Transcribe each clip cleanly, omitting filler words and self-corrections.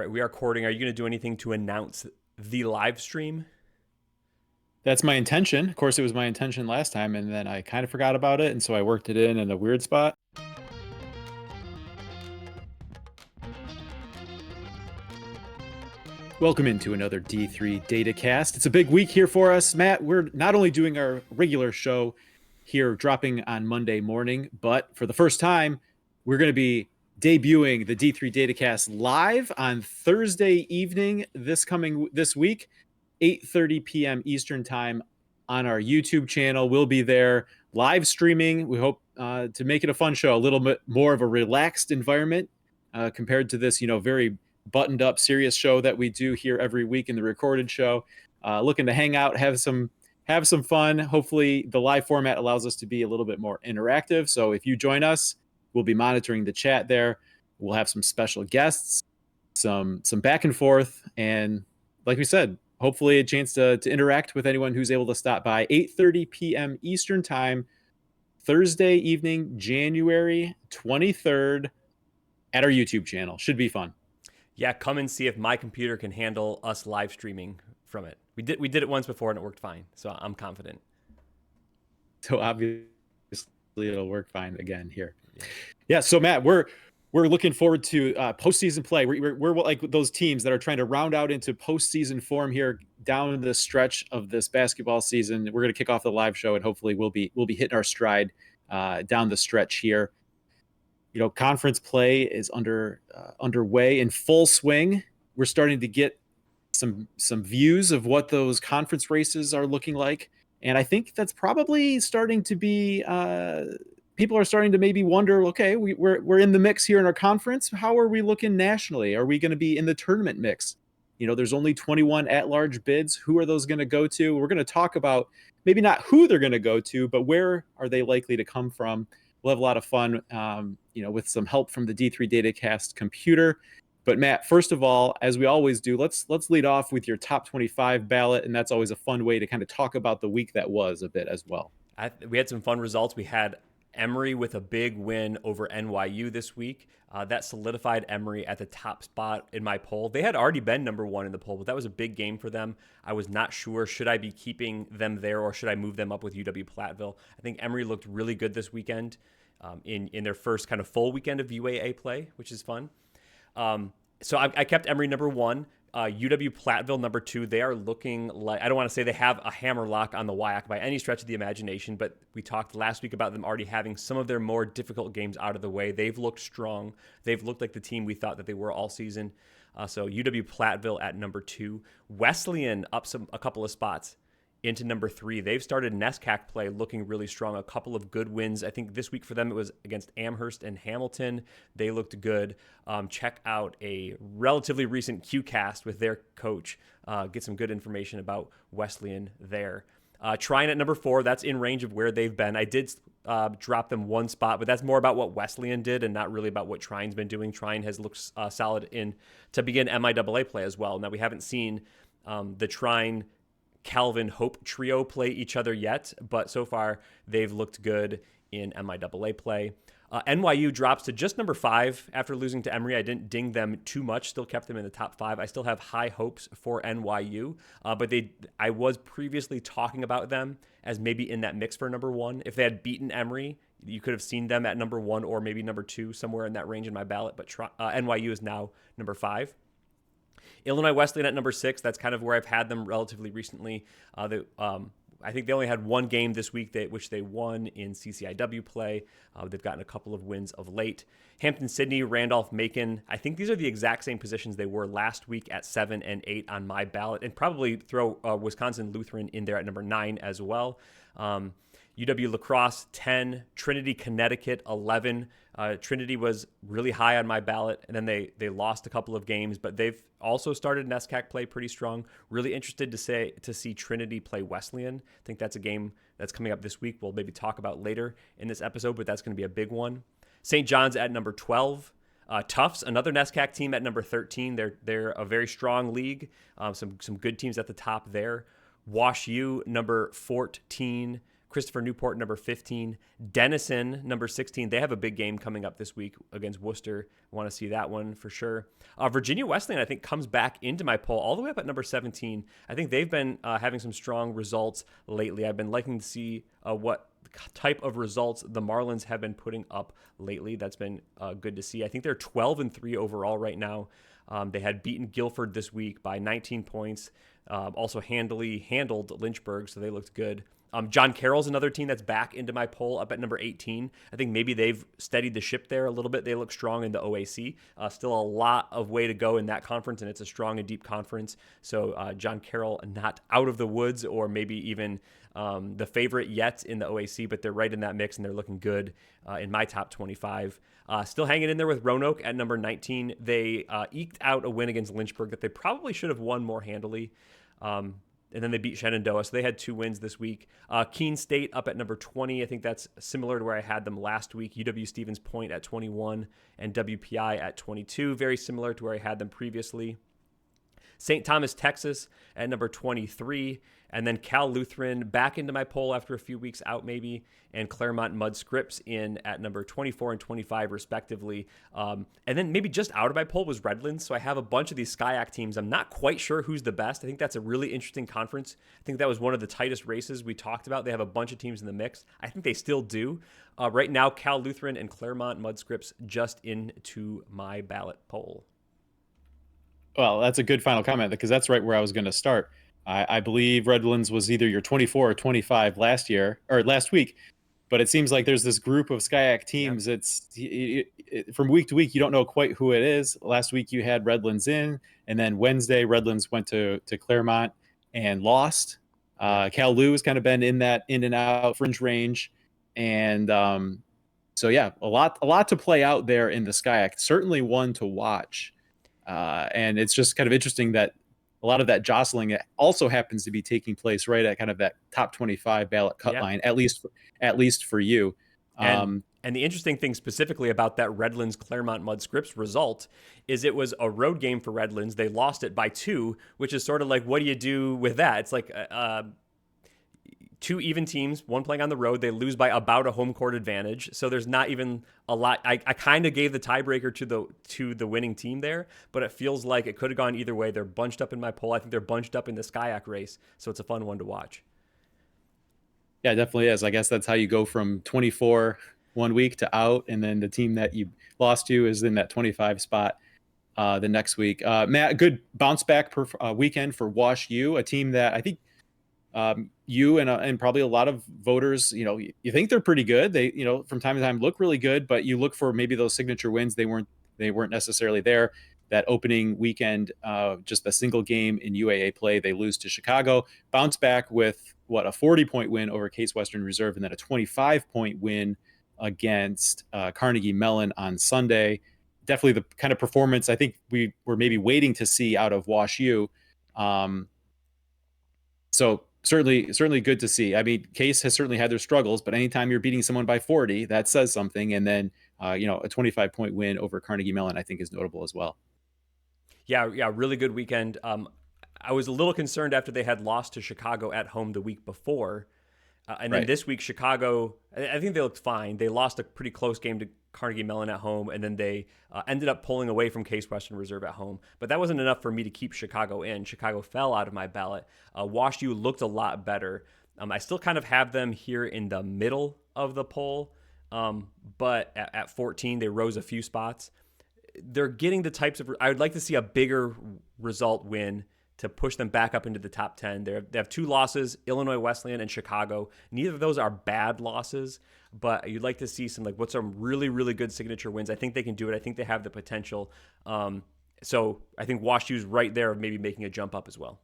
right, we are recording. Are you going to do anything to announce the live stream? That's my intention. Of course, it was my intention last time, and then I kind of forgot about it, and so I worked it in a weird spot. Welcome into another D3 Datacast. It's a big week here for us, Matt. We're not only doing our regular show here, dropping on Monday morning, but for the first time, we're going to be debuting the D3 Datacast live on Thursday evening this week, 8:30 p.m. Eastern time on our YouTube channel. We'll be there live streaming. We hope to make it a fun show, a little bit more of a relaxed environment compared to this, very buttoned up, serious show that we do here every week in the recorded show. Looking to hang out, have some fun. Hopefully, the live format allows us to be a little bit more interactive. So if you join us, we'll be monitoring the chat there. We'll have some special guests, some back and forth, and like we said, hopefully a chance to interact with anyone who's able to stop by. 8:30 p.m. Eastern time, Thursday evening, January 23rd, at our YouTube channel. Should be fun. Yeah, come and see if my computer can handle us live streaming from it. We did it once before and it worked fine, so I'm confident. So obviously it'll work fine again here. Yeah. So Matt, we're looking forward to postseason play. We're like those teams that are trying to round out into postseason form here down the stretch of this basketball season. We're going to kick off the live show, and hopefully we'll be hitting our stride down the stretch here. Conference play is underway in full swing. We're starting to get some views of what those conference races are looking like, and I think that's probably starting to be. People are starting to maybe wonder, okay, we're in the mix here in our conference. How are we looking nationally? Are we going to be in the tournament mix? There's only 21 at-large bids. Who are those going to go to? We're going to talk about maybe not who they're going to go to, but where are they likely to come from. We'll have a lot of fun, with some help from the D3 Datacast computer. But Matt, first of all, as we always do, let's lead off with your top 25 ballot, and that's always a fun way to kind of talk about the week that was a bit as well. We had some fun results. We had Emory with a big win over NYU this week. That solidified Emory at the top spot in my poll. They had already been number one in the poll, but that was a big game for them. I was not sure, should I be keeping them there or should I move them up with UW-Platteville? I think Emory looked really good this weekend in their first kind of full weekend of UAA play, which is fun. So I kept Emory number one. UW-Platteville number two. They are looking like, I don't want to say they have a hammer lock on the WIAC by any stretch of the imagination, but we talked last week about them already having some of their more difficult games out of the way. They've looked strong. They've looked like the team we thought that they were all season. So UW-Platteville at number two. Wesleyan up a couple of spots into number three. They've started NESCAC play looking really strong. A couple of good wins. I think this week for them it was against Amherst and Hamilton. They looked good. Check out a relatively recent QCast with their coach. Get some good information about Wesleyan there. Trine at number four. That's in range of where they've been. I did drop them one spot, but that's more about what Wesleyan did and not really about what Trine's been doing. Trine has looked solid to begin MIAA play as well. Now we haven't seen the Trine Calvin Hope trio play each other yet, but so far they've looked good in MIAA play. NYU drops to just number five after losing to Emory. I didn't ding them too much, still kept them in the top five. I still have high hopes for NYU, but I was previously talking about them as maybe in that mix for number one. If they had beaten Emory, you could have seen them at number one or maybe number two, somewhere in that range in my ballot, but NYU is now number five. Illinois Wesleyan at number six. That's kind of where I've had them relatively recently. I think they only had one game this week which they won in CCIW play. They've gotten a couple of wins of late. Hampton-Sydney, Randolph-Macon. I think these are the exact same positions they were last week at 7 and 8 on my ballot, and probably throw Wisconsin Lutheran in there at number 9 as well. UW-La Crosse, 10. Trinity, Connecticut, 11. Trinity was really high on my ballot, and then they lost a couple of games, but they've also started NESCAC play pretty strong. Really interested to see Trinity play Wesleyan. I think that's a game that's coming up this week. We'll maybe talk about later in this episode, but that's going to be a big one. St. John's at number 12. Tufts, another NESCAC team at number 13. They're a very strong league. Some good teams at the top there. Wash U, number 14. Christopher Newport, number 15. Denison, number 16. They have a big game coming up this week against Worcester. Want to see that one for sure. Virginia Wesleyan, I think, comes back into my poll all the way up at number 17. I think they've been having some strong results lately. I've been liking to see what type of results the Marlins have been putting up lately. That's been good to see. I think they're 12-3 overall right now. They had beaten Guilford this week by 19 points. Also handled Lynchburg, so they looked good. John Carroll's another team that's back into my poll up at number 18. I think maybe they've steadied the ship there a little bit. They look strong in the OAC. Still a lot of way to go in that conference, and it's a strong and deep conference. So John Carroll not out of the woods or maybe even the favorite yet in the OAC, but they're right in that mix, and they're looking good in my top 25. Still hanging in there with Roanoke at number 19. They eked out a win against Lynchburg that they probably should have won more handily. And then they beat Shenandoah, so they had 2 wins this week. Keene State up at number 20. I think that's similar to where I had them last week. UW-Stevens Point at 21 and WPI at 22. Very similar to where I had them previously. St. Thomas, Texas at number 23. And then Cal Lutheran back into my poll after a few weeks out maybe. And Claremont Mudd Scripps in at number 24 and 25 respectively. And then maybe just out of my poll was Redlands. So I have a bunch of these SCIAC teams. I'm not quite sure who's the best. I think that's a really interesting conference. I think that was one of the tightest races we talked about. They have a bunch of teams in the mix. I think they still do. Right now, Cal Lutheran and Claremont Mudd Scripps just into my ballot poll. Well, that's a good final comment because that's right where I was going to start. I believe Redlands was either your 24 or 25 last week, but it seems like there's this group of SCIAC teams. Yep. From week to week, you don't know quite who it is. Last week you had Redlands in, and then Wednesday Redlands went to Claremont and lost. Cal Lu has kind of been in that in and out fringe range, and so yeah, a lot to play out there in the SCIAC. Certainly one to watch, and it's just kind of interesting that a lot of that jostling also happens to be taking place right at kind of that top 25 ballot cut line, at least for you. And the interesting thing specifically about that Redlands Claremont Mudd Scripps result is it was a road game for Redlands. They lost it by 2, which is sort of like, what do you do with that? It's like 2 even teams, one playing on the road. They lose by about a home court advantage. So there's not even a lot. I kind of gave the tiebreaker to the winning team there, but it feels like it could have gone either way. They're bunched up in my poll. I think they're bunched up in the SCIAC race. So it's a fun one to watch. Yeah, it definitely is. I guess that's how you go from 24 one week to out, and then the team that you lost to is in that 25 spot the next week. Matt, good bounce back weekend for Wash U, a team that I think you and probably a lot of voters, you think they're pretty good. They, from time to time look really good, but you look for maybe those signature wins. They weren't necessarily there. That opening weekend, just a single game in UAA play, they lose to Chicago. Bounce back with a 40-point win over Case Western Reserve, and then a 25-point win against Carnegie Mellon on Sunday. Definitely the kind of performance I think we were maybe waiting to see out of Wash U. So certainly good to see. I mean, Case has certainly had their struggles, but anytime you're beating someone by 40, that says something. And then, a 25-point win over Carnegie Mellon, I think, is notable as well. Yeah, really good weekend. I was a little concerned after they had lost to Chicago at home the week before. And then this week, Chicago, I think they looked fine. They lost a pretty close game to Carnegie Mellon at home, and then they ended up pulling away from Case Western Reserve at home. But that wasn't enough for me to keep Chicago in. Chicago fell out of my ballot. Wash U looked a lot better. I still kind of have them here in the middle of the poll, but at 14, they rose a few spots. They're getting the types of – I would like to see a bigger result win to push them back up into the top 10. They have 2 losses, Illinois Wesleyan and Chicago. Neither of those are bad losses, but you'd like to see some really, really good signature wins. I think they can do it. I think they have the potential. So I think Wash U's right there, maybe making a jump up as well.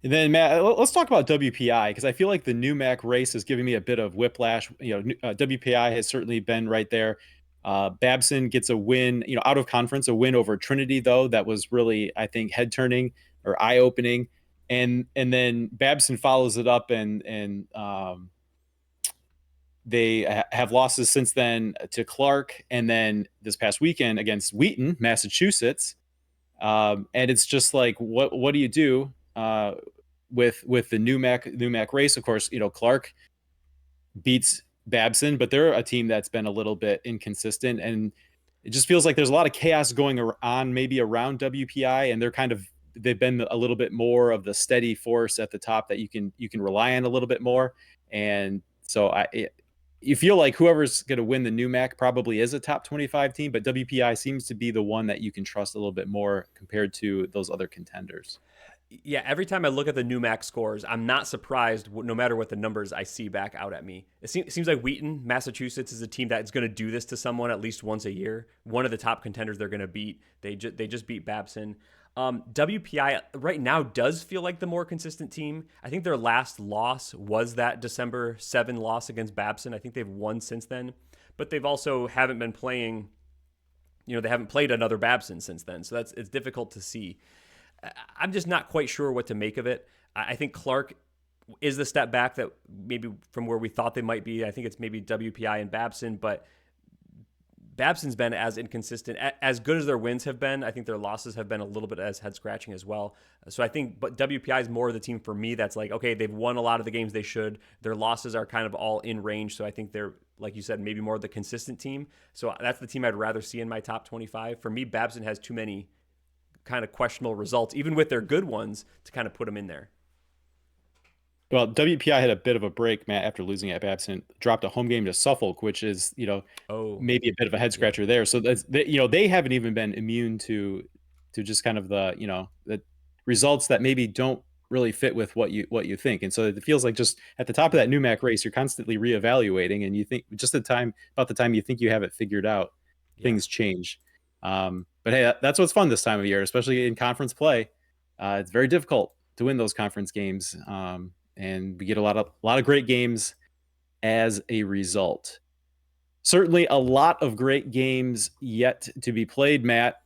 And then, Matt, let's talk about WPI, because I feel like the NEWMAC race is giving me a bit of whiplash. WPI has certainly been right there. Babson gets a win, out of conference, a win over Trinity, though. That was really, I think, head-turning or eye-opening. And then Babson follows it up, and they have losses since then to Clark, and then this past weekend against Wheaton, Massachusetts. And it's just like, what do you do with the NEWMAC race? Of course, Clark beats Babson, but they're a team that's been a little bit inconsistent, and it just feels like there's a lot of chaos going on maybe around WPI, and they've been a little bit more of the steady force at the top that you can rely on a little bit more. And so you feel like whoever's going to win the NUMAC probably is a top 25 team, but WPI seems to be the one that you can trust a little bit more compared to those other contenders. Yeah, every time I look at the new max scores, I'm not surprised no matter what the numbers I see back out at me. It seems like Wheaton, Massachusetts, is a team that's going to do this to someone at least once a year. One of the top contenders they're going to beat. They just beat Babson. WPI right now does feel like the more consistent team. I think their last loss was that December 7 loss against Babson. I think they've won since then, but they've also haven't been playing. They haven't played another Babson since then, so it's difficult to see. I'm just not quite sure what to make of it. I think Clark is the step back that maybe from where we thought they might be. I think it's maybe WPI and Babson, but Babson's been as inconsistent. As good as their wins have been, I think their losses have been a little bit as head-scratching as well. So I think, but WPI is more of the team for me that's like, okay, they've won a lot of the games they should. Their losses are kind of all in range, so I think they're, like you said, maybe more of the consistent team. So that's the team I'd rather see in my top 25. For me, Babson has too many kind of questionable results, even with their good ones, to kind of put them in there. Well, WPI had a bit of a break, Matt, after losing at Babson, dropped a home game to Suffolk, which is, maybe a bit of a head scratcher there. So they haven't even been immune to just kind of the results that maybe don't really fit with what you think. And so it feels like just at the top of that NUMAC race, you're constantly reevaluating, and you think just about the time you think you have it figured out, things change. But hey, that's what's fun this time of year, especially in conference play. It's very difficult to win those conference games, and we get a lot of great games as a result. Certainly, a lot of great games yet to be played, Matt.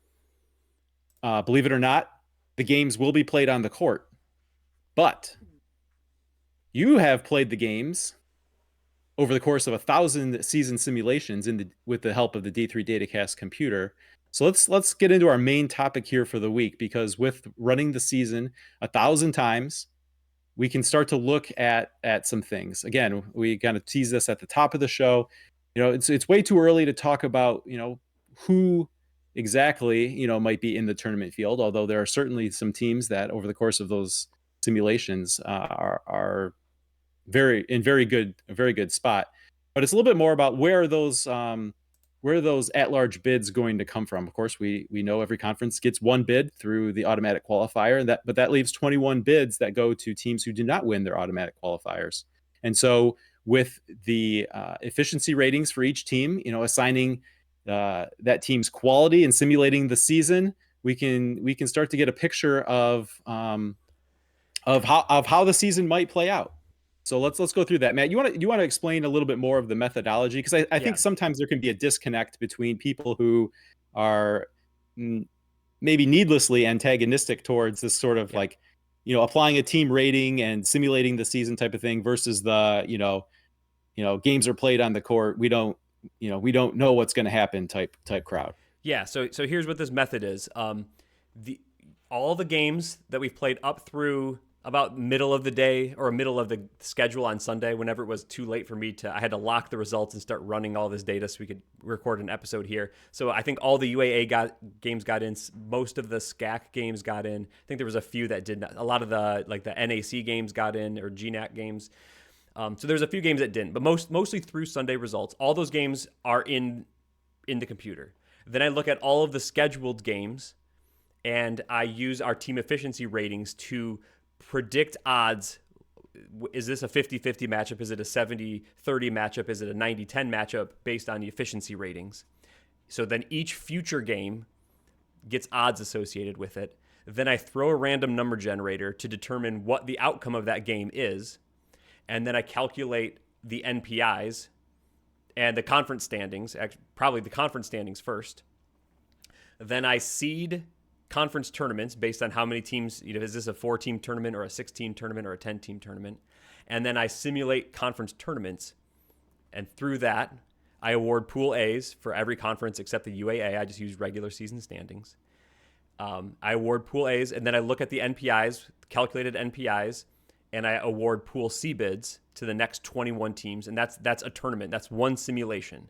Believe it or not, the games will be played on the court, but you have played the games over the course of 1,000 season simulations with the help of the D3 Datacast computer. So let's get into our main topic here for the week, because with running the season 1,000 times, we can start to look at some things. Again, we kind of tease this at the top of the show. It's way too early to talk about who exactly might be in the tournament field. Although there are certainly some teams that over the course of those simulations are a very good spot. But it's a little bit more about where are those at-large bids going to come from. Of course, we know every conference gets one bid through the automatic qualifier, but that leaves 21 bids that go to teams who do not win their automatic qualifiers. And so with the efficiency ratings for each team, assigning that team's quality and simulating the season, we can start to get a picture of how the season might play out. So let's go through that. Matt, you want to explain a little bit more of the methodology? Because I think sometimes there can be a disconnect between people who are maybe needlessly antagonistic towards this sort of applying a team rating and simulating the season type of thing versus the games are played on the court. We don't know what's going to happen type crowd. Yeah. So here's what this method is. All the games that we've played up through about middle of the day or middle of the schedule on Sunday, whenever it was too late for me I had to lock the results and start running all this data so we could record an episode here. So I think all the UAA games got in. Most of the SCAC games got in. I think there was a few that did not. A lot of the NAC games got in, or GNAC games. So there's a few games that didn't, but mostly through Sunday results, all those games are in the computer. Then I look at all of the scheduled games, and I use our team efficiency ratings to predict odds. Is this a 50-50 matchup? Is it a 70-30 matchup? Is it a 90-10 matchup based on the efficiency ratings? So then each future game gets odds associated with it. Then I throw a random number generator to determine what the outcome of that game is. And then I calculate the NPIs and the conference standings, probably the conference standings first. Then I seed conference tournaments based on how many teams, is this a 4-team tournament or a 6-team tournament or a 10-team tournament? And then I simulate conference tournaments. And through that, I award pool A's for every conference except the UAA. I just use regular season standings. I award pool A's, and then I look at the NPIs, calculated NPIs, and I award Pool C bids to the next 21 teams, and that's a tournament. That's one simulation.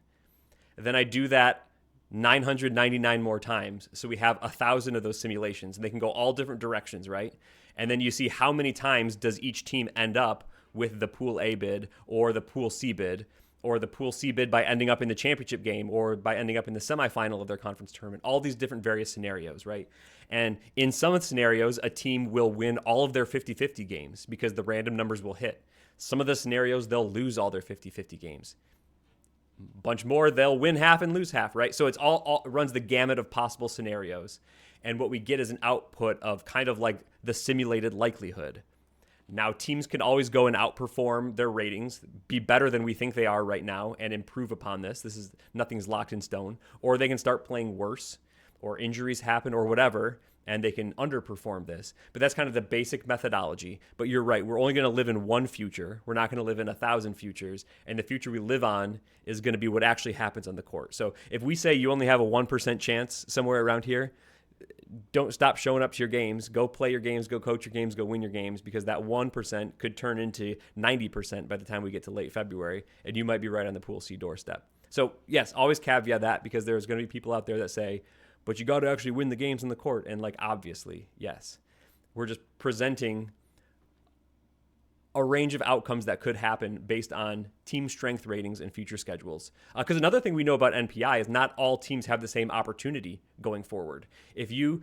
Then I do that 999 more times. So we have 1,000 of those simulations, and they can go all different directions, right? And then you see how many times does each team end up with the Pool A bid or the Pool C bid, or the Pool C bid by ending up in the championship game or by ending up in the semifinal of their conference tournament. All these different various scenarios, right? And in some scenarios, a team will win all of their 50-50 games because the random numbers will hit. Some of the scenarios, they'll lose all their 50-50 games. Bunch more, they'll win half and lose half, right? So it's all runs the gamut of possible scenarios. And what we get is an output of kind of like the simulated likelihood. Now, teams can always go and outperform their ratings, be better than we think they are right now, and improve upon this. Nothing's locked in stone. Or they can start playing worse, or injuries happen, or whatever, and they can underperform this. But that's kind of the basic methodology. But you're right, we're only going to live in one future. We're not going to live in 1,000 futures. And the future we live on is going to be what actually happens on the court. So if we say you only have a 1% chance somewhere around here, don't stop showing up to your games. Go play your games, go coach your games, go win your games, because that 1% could turn into 90% by the time we get to late February, and you might be right on the Pool C doorstep. So yes, always caveat that, because there's going to be people out there that say, but you got to actually win the games in the court. And like, obviously, yes. We're just presenting a range of outcomes that could happen based on team strength ratings and future schedules. Because another thing we know about NPI is not all teams have the same opportunity going forward. If you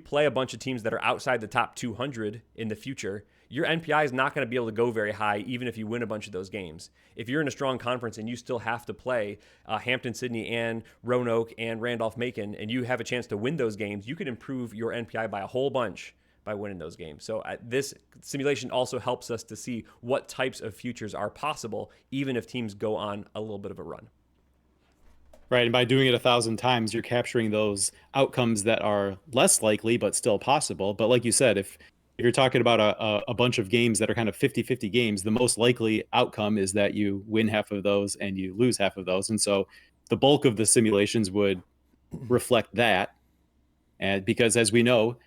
play a bunch of teams that are outside the top 200 in the future, your NPI is not going to be able to go very high, even if you win a bunch of those games. If you're in a strong conference and you still have to play Hampton-Sydney and Roanoke and Randolph-Macon, and you have a chance to win those games, you could improve your NPI by a whole bunch by winning those games. So this simulation also helps us to see what types of futures are possible, even if teams go on a little bit of a run. Right. And by doing it 1,000 times, you're capturing those outcomes that are less likely, but still possible. But like you said, if you're talking about a bunch of games that are kind of 50-50 games, the most likely outcome is that you win half of those and you lose half of those. And so the bulk of the simulations would reflect that. And because, as we know,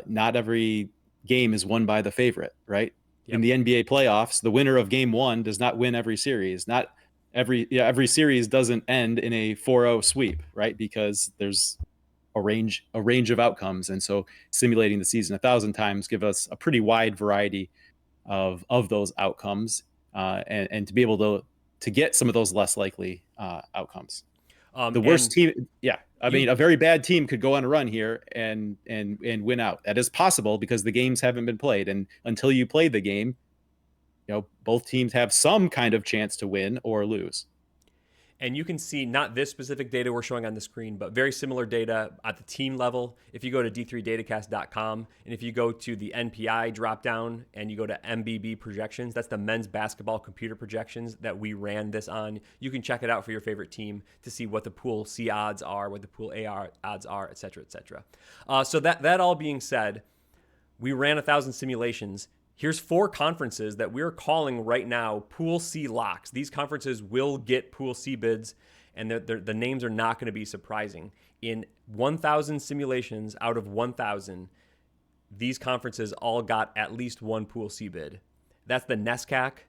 not every game is won by the favorite, right? Yep. In the NBA playoffs, the winner of game one does not win every series. Not every series doesn't end in a 4-0 sweep, right? Because there's a range of outcomes. And so simulating the season 1,000 times give us a pretty wide variety of those outcomes, and to be able to get some of those less likely outcomes. The worst team, I mean, a very bad team could go on a run here and win out. That is possible because the games haven't been played, and until you play the game, both teams have some kind of chance to win or lose. And you can see not this specific data we're showing on the screen, but very similar data at the team level. If you go to d3datacast.com, and if you go to the NPI dropdown and you go to MBB projections, that's the men's basketball computer projections that we ran this on. You can check it out for your favorite team to see what the Pool C odds are, what the Pool A odds are, et cetera, et cetera. So that all being said, we ran 1,000 simulations. Here's 4 conferences that we're calling right now Pool C locks. These conferences will get Pool C bids, and the names are not going to be surprising. In 1,000 simulations out of 1,000, these conferences all got at least one Pool C bid. That's the NESCAC,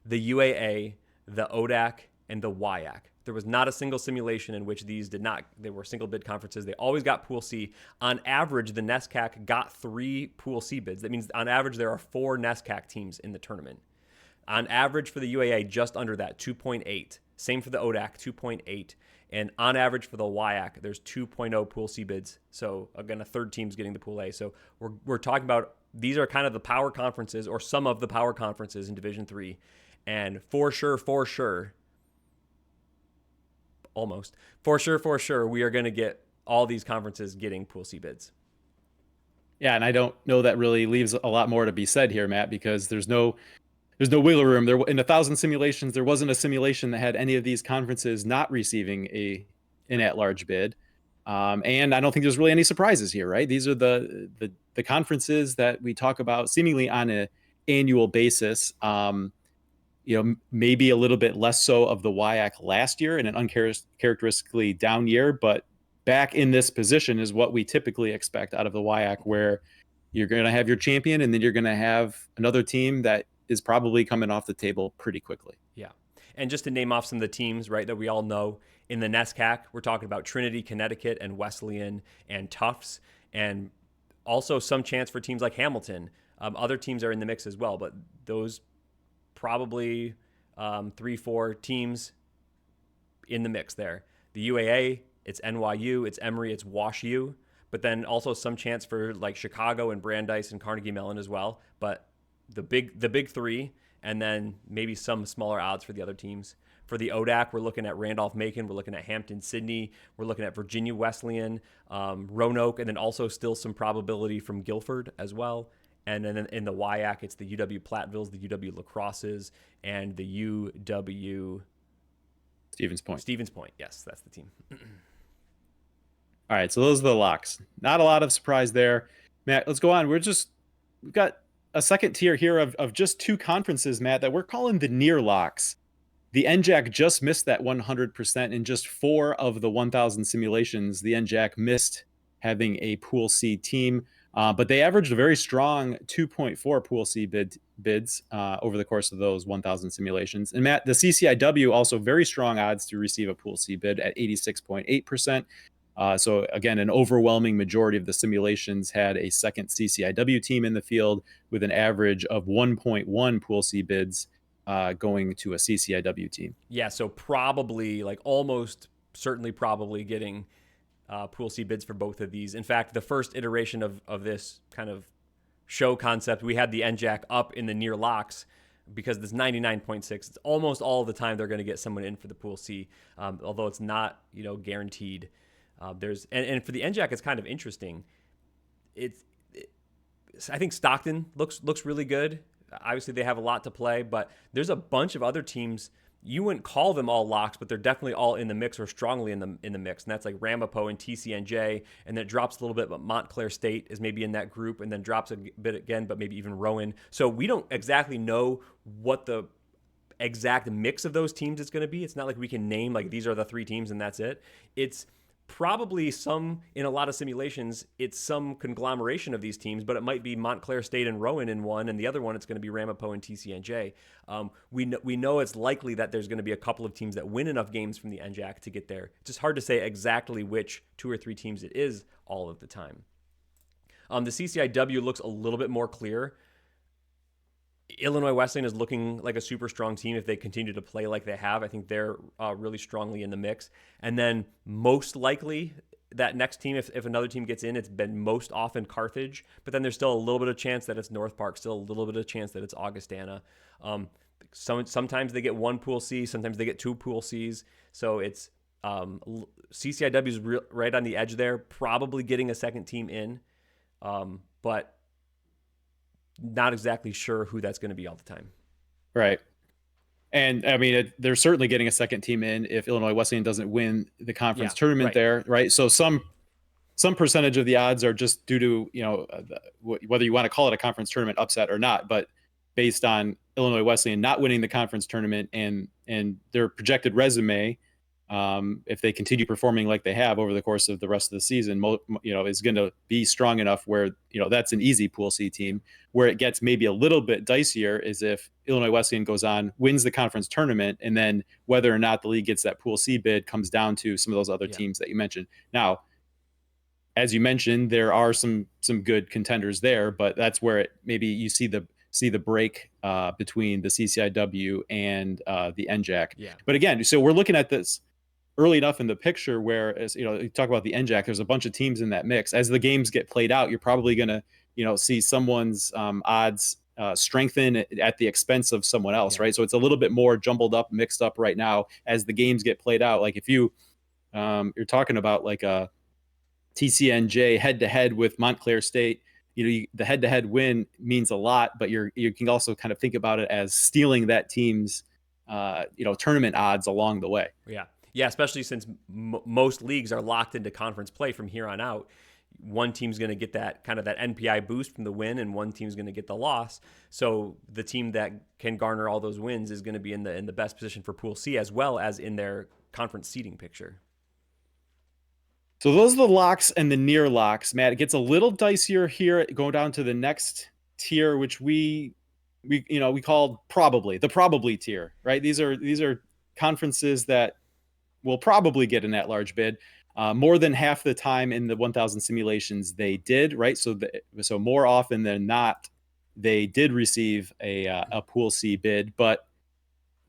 the UAA, the ODAC, and the WIAC. There was not a single simulation in which these did not. They were single bid conferences. They always got Pool C. On average, the NESCAC got 3 Pool C bids. That means on average, there are 4 NESCAC teams in the tournament. On average for the UAA, just under that, 2.8. Same for the ODAC, 2.8. And on average for the WIAC, there's 2.0 Pool C bids. So again, a third team's getting the Pool A. So we're talking about, these are kind of the power conferences, or some of the power conferences in Division III. And for sure, we are going to get all these conferences getting Pool C bids. Yeah, and I don't know that really leaves a lot more to be said here, Matt, because there's no wiggle room. There in 1,000 simulations, there wasn't a simulation that had any of these conferences not receiving an at-large bid, and I don't think there's really any surprises here, right? These are the conferences that we talk about seemingly on an annual basis. Maybe a little bit less so of the WIAC last year in an uncharacteristically down year, but back in this position is what we typically expect out of the WIAC, where, You're going to have your champion, and then you're going to have another team that is probably coming off the table pretty quickly. Yeah. And just to name off some of the teams, right, that we all know in the NESCAC, we're talking about Trinity, Connecticut, and Wesleyan, and Tufts, and also some chance for teams like Hamilton. Other teams are in the mix as well, but those probably 3-4 teams in the mix there. The UAA, it's NYU, it's Emory, it's Wash U, but then also some chance for like Chicago and Brandeis and Carnegie Mellon as well. But the big three, and then maybe some smaller odds for the other teams. For the ODAC, we're looking at Randolph-Macon, we're looking at Hampton-Sydney, we're looking at Virginia Wesleyan, Roanoke, and then also still some probability from Guilford as well. And then in the WIAC, it's the UW Plattevilles, the UW La Crosses, and the UW Stevens Point. Yes, that's the team. All right, so those are the locks. Not a lot of surprise there. Matt, let's go on. We've got a second tier here of just two conferences, Matt, that we're calling the near locks. The NJAC just missed that 100% in just 4 of the 1,000 simulations. The NJAC missed having a Pool C team, but they averaged a very strong 2.4 Pool C bids over the course of those 1,000 simulations. And Matt, the CCIW also very strong odds to receive a Pool C bid at 86.8%. So again, an overwhelming majority of the simulations had a second CCIW team in the field with an average of 1.1 Pool C bids going to a CCIW team. Yeah, so probably, like almost certainly probably getting Pool C bids for both of these. In fact, the first iteration of this kind of show concept, we had the NJAC up in the near locks because this 99.6, it's almost all the time they're going to get someone in for the Pool C, although it's not, guaranteed. And for the NJAC, it's kind of interesting. I think Stockton looks really good. Obviously, they have a lot to play, but there's a bunch of other teams. You wouldn't call them all locks, but they're definitely all in the mix or strongly in the mix. And that's like Ramapo and TCNJ, and then it drops a little bit, but Montclair State is maybe in that group, and then drops a bit again, but maybe even Rowan. So we don't exactly know what the exact mix of those teams is going to be. It's not like we can name like these are the 3 teams and that's it. It's probably in a lot of simulations, it's some conglomeration of these teams, but it might be Montclair State and Rowan in one, and the other one it's going to be Ramapo and TCNJ. We know it's likely that there's going to be a couple of teams that win enough games from the NJAC to get there. It's just hard to say exactly which 2 or 3 teams it is all of the time. The CCIW looks a little bit more clear. Illinois Wesleyan is looking like a super strong team if they continue to play like they have. I think they're really strongly in the mix. And then most likely that next team, if another team gets in, it's been most often Carthage, but then there's still a little bit of chance that it's North Park, still a little bit of chance that it's Augustana. Sometimes they get 1 Pool C, sometimes they get 2 Pool Cs. So it's CCIW is right on the edge there, probably getting a second team in, but not exactly sure who that's going to be all the time. Right. And I mean, they're certainly getting a second team in if Illinois Wesleyan doesn't win the conference tournament there, right? So some percentage of the odds are just due to, whether you want to call it a conference tournament upset or not, but based on Illinois Wesleyan not winning the conference tournament and their projected resume, if they continue performing like they have over the course of the rest of the season, is going to be strong enough where, that's an easy Pool C team. Where it gets maybe a little bit dicier is if Illinois Wesleyan goes on, wins the conference tournament, and then whether or not the league gets that Pool C bid comes down to some of those other teams that you mentioned. Now, as you mentioned, there are some good contenders there, but that's where maybe you see the break between the CCIW and the NJAC. Yeah. But again, so we're looking at this early enough in the picture where, as you talk about the NJAC, there's a bunch of teams in that mix. As the games get played out, you're probably going to, see someone's odds strengthen at the expense of someone else, right? So it's a little bit more jumbled up, mixed up right now as the games get played out. Like if you're talking about like a TCNJ head-to-head with Montclair State, the head-to-head win means a lot, but you can also kind of think about it as stealing that team's, tournament odds along the way. Yeah, especially since most leagues are locked into conference play from here on out. One team's going to get that kind of that NPI boost from the win, and one team's going to get the loss. So the team that can garner all those wins is going to be in the best position for Pool C, as well as in their conference seeding picture. So those are the locks and the near locks, Matt. It gets a little dicier here, going down to the next tier, which we called the probably tier, right? These are conferences that will probably get an at-large bid. More than half the time in the 1,000 simulations they did, right? So more often than not, they did receive a Pool C bid, but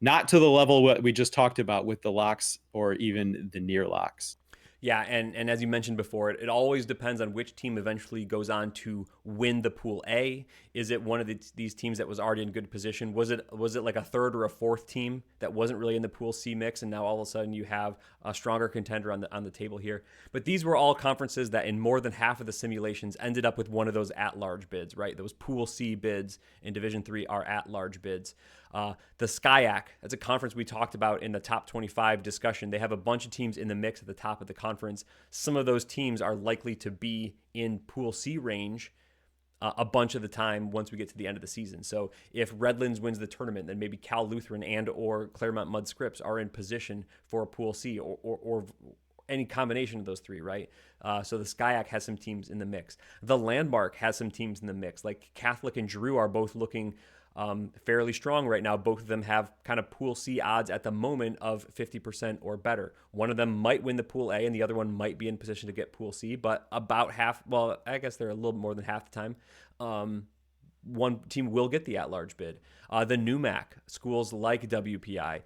not to the level what we just talked about with the locks or even the near locks. Yeah, and as you mentioned before, it always depends on which team eventually goes on to win the Pool A. Is it one of these teams that was already in good position? Was it like a third or a fourth team that wasn't really in the Pool C mix, and now all of a sudden you have a stronger contender on the table here? But these were all conferences that in more than half of the simulations ended up with one of those at-large bids, right? Those Pool C bids in Division III are at-large bids. The SCIAC, that's a conference we talked about in the top 25 discussion. They have a bunch of teams in the mix at the top of the conference. Some of those teams are likely to be in Pool C range a bunch of the time once we get to the end of the season. So if Redlands wins the tournament, then maybe Cal Lutheran and or Claremont Mudd Scripps are in position for a Pool C or any combination of those three, right? So the SCIAC has some teams in the mix. The Landmark has some teams in the mix. Like Catholic and Drew are both looking fairly strong right now. Both of them have kind of Pool C odds at the moment of 50% or better. One of them might win the Pool A and the other one might be in position to get Pool C, but about half, well, I guess they're a little more than half the time. One team will get the at-large bid. The NUMAC, schools like WPI,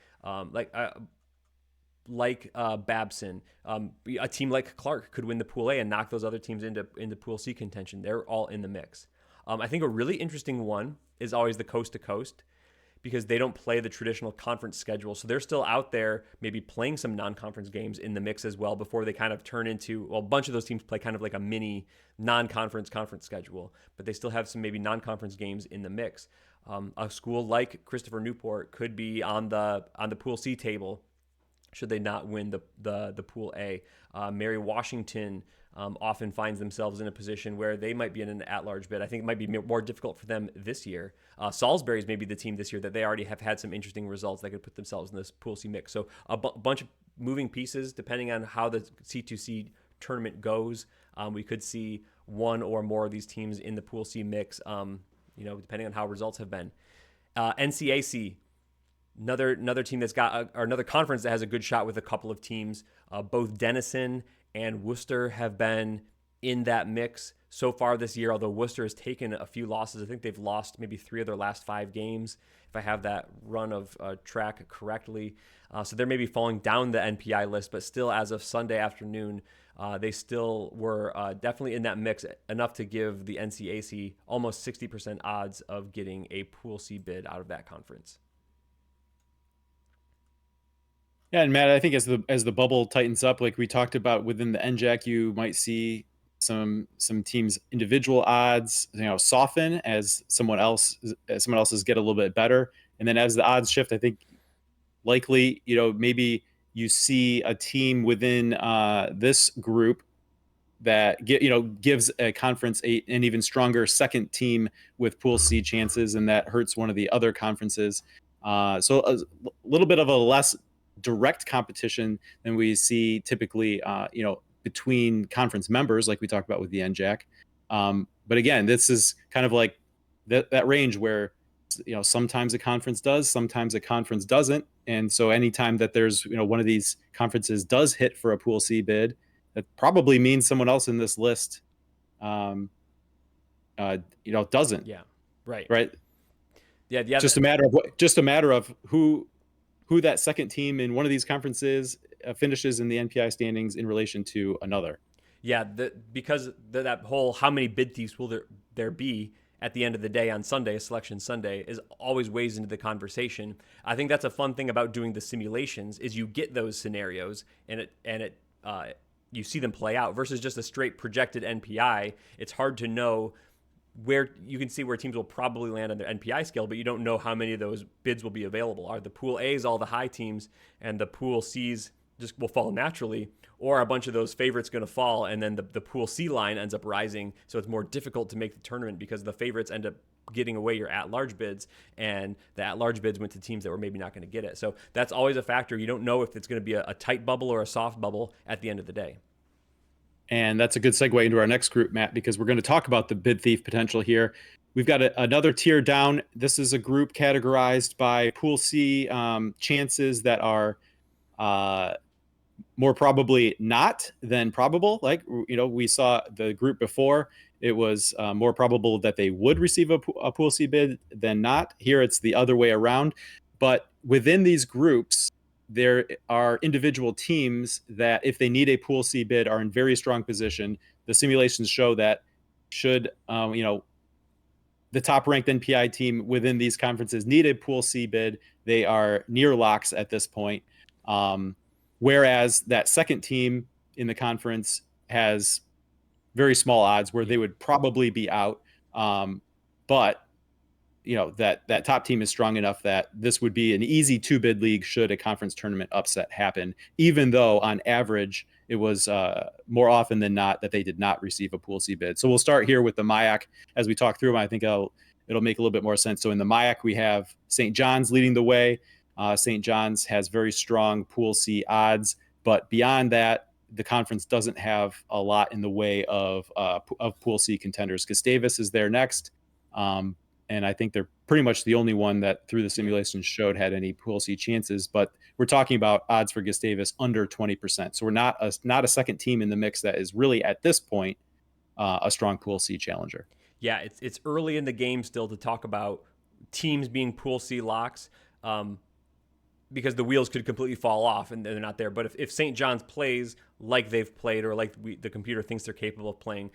Babson, a team like Clark could win the Pool A and knock those other teams into Pool C contention. They're all in the mix. I think a really interesting one is always the coast to coast because they don't play the traditional conference schedule. So they're still out there maybe playing some non-conference games in the mix as well before they kind of turn into, well, a bunch of those teams play kind of like a mini non-conference conference schedule, but they still have some maybe non-conference games in the mix. A school like Christopher Newport could be on the Pool C table should they not win the Pool A. Mary Washington often finds themselves in a position where they might be in an at-large bid. I think it might be more difficult for them this year. Salisbury's maybe the team this year that they already have had some interesting results that could put themselves in this Pool C mix. So a bunch of moving pieces depending on how the C2C tournament goes. We could see one or more of these teams in the Pool C mix, depending on how results have been. NCAC, another team that's got or another conference that has a good shot with a couple of teams. Both Denison and Worcester have been in that mix so far this year, although Worcester has taken a few losses. I think they've lost maybe 3 of their last 5 games, if I have that run of track correctly. So they're maybe falling down the NPI list, but still as of Sunday afternoon, they still were definitely in that mix enough to give the NCAC almost 60% odds of getting a Pool C bid out of that conference. Yeah, and Matt, I think as the bubble tightens up, like we talked about within the NJAC, you might see some teams' individual odds, soften as someone else's get a little bit better, and then as the odds shift, I think likely, maybe you see a team within this group that gives a conference an even stronger second team with Pool C chances, and that hurts one of the other conferences. So a little bit of a less direct competition than we see typically, between conference members, like we talked about with the NJAC. But again, this is kind of like that range where, sometimes a conference does, sometimes a conference doesn't. And so anytime that there's, one of these conferences does hit for a Pool C bid, that probably means someone else in this list, doesn't. Yeah, right. Right. Yeah. Just a matter of who that second team in one of these conferences finishes in the NPI standings in relation to another. Yeah, because that whole how many bid thieves will there be at the end of the day on Sunday, Selection Sunday, is always weighs into the conversation. I think that's a fun thing about doing the simulations is you get those scenarios and you see them play out versus just a straight projected NPI. It's hard to know where you can see where teams will probably land on their NPI scale, but you don't know how many of those bids will be available. Are the Pool A's all the high teams and the Pool C's just will fall naturally, or are a bunch of those favorites going to fall and then the Pool C line ends up rising, so it's more difficult to make the tournament because the favorites end up getting away your at-large bids, and the at-large bids went to teams that were maybe not going to get it. So that's always a factor. You don't know if it's going to be a tight bubble or a soft bubble at the end of the day. And that's a good segue into our next group, Matt, because we're going to talk about the bid thief potential here. We've got another tier down. This is a group categorized by Pool C chances that are more probably not than probable. Like, we saw the group before, it was more probable that they would receive a Pool C bid than not. Here it's the other way around. But within these groups, there are individual teams that, if they need a Pool C bid, are in very strong position. The simulations show that should, the top ranked NPI team within these conferences need a Pool C bid, they are near locks at this point. Whereas that second team in the conference has very small odds where they would probably be out. But that top team is strong enough that this would be an easy 2-bid league should a conference tournament upset happen, even though on average it was more often than not that they did not receive a Pool C bid. So we'll start here with the MIAC as we talk through them. I think it'll make a little bit more sense. So in the MIAC, we have St. John's leading the way. St. John's has very strong Pool C odds, but beyond that, the conference doesn't have a lot in the way of Pool C contenders. Gustavus is there next. And I think they're pretty much the only one that through the simulations showed had any Pool C chances, but we're talking about odds for Gustavus under 20%. So we're not a second team in the mix that is really at this point a strong Pool C challenger. Yeah, it's early in the game still to talk about teams being Pool C locks, because the wheels could completely fall off and they're not there. But if St. John's plays like they've played or like the computer thinks they're capable of playing,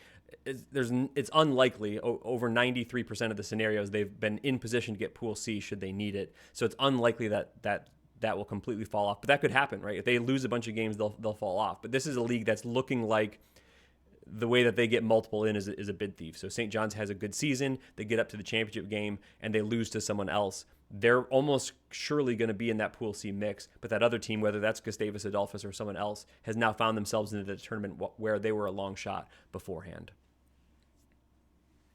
it's unlikely. Over 93% of the scenarios they've been in position to get Pool C should they need it. So it's unlikely that will completely fall off. But that could happen, right? If they lose a bunch of games, they'll fall off. But this is a league that's looking like the way that they get multiple in is a bid thief. So St. John's has a good season, they get up to the championship game, and they lose to someone else. They're almost surely going to be in that Pool C mix, but that other team, whether that's Gustavus Adolphus or someone else, has now found themselves in the tournament where they were a long shot beforehand.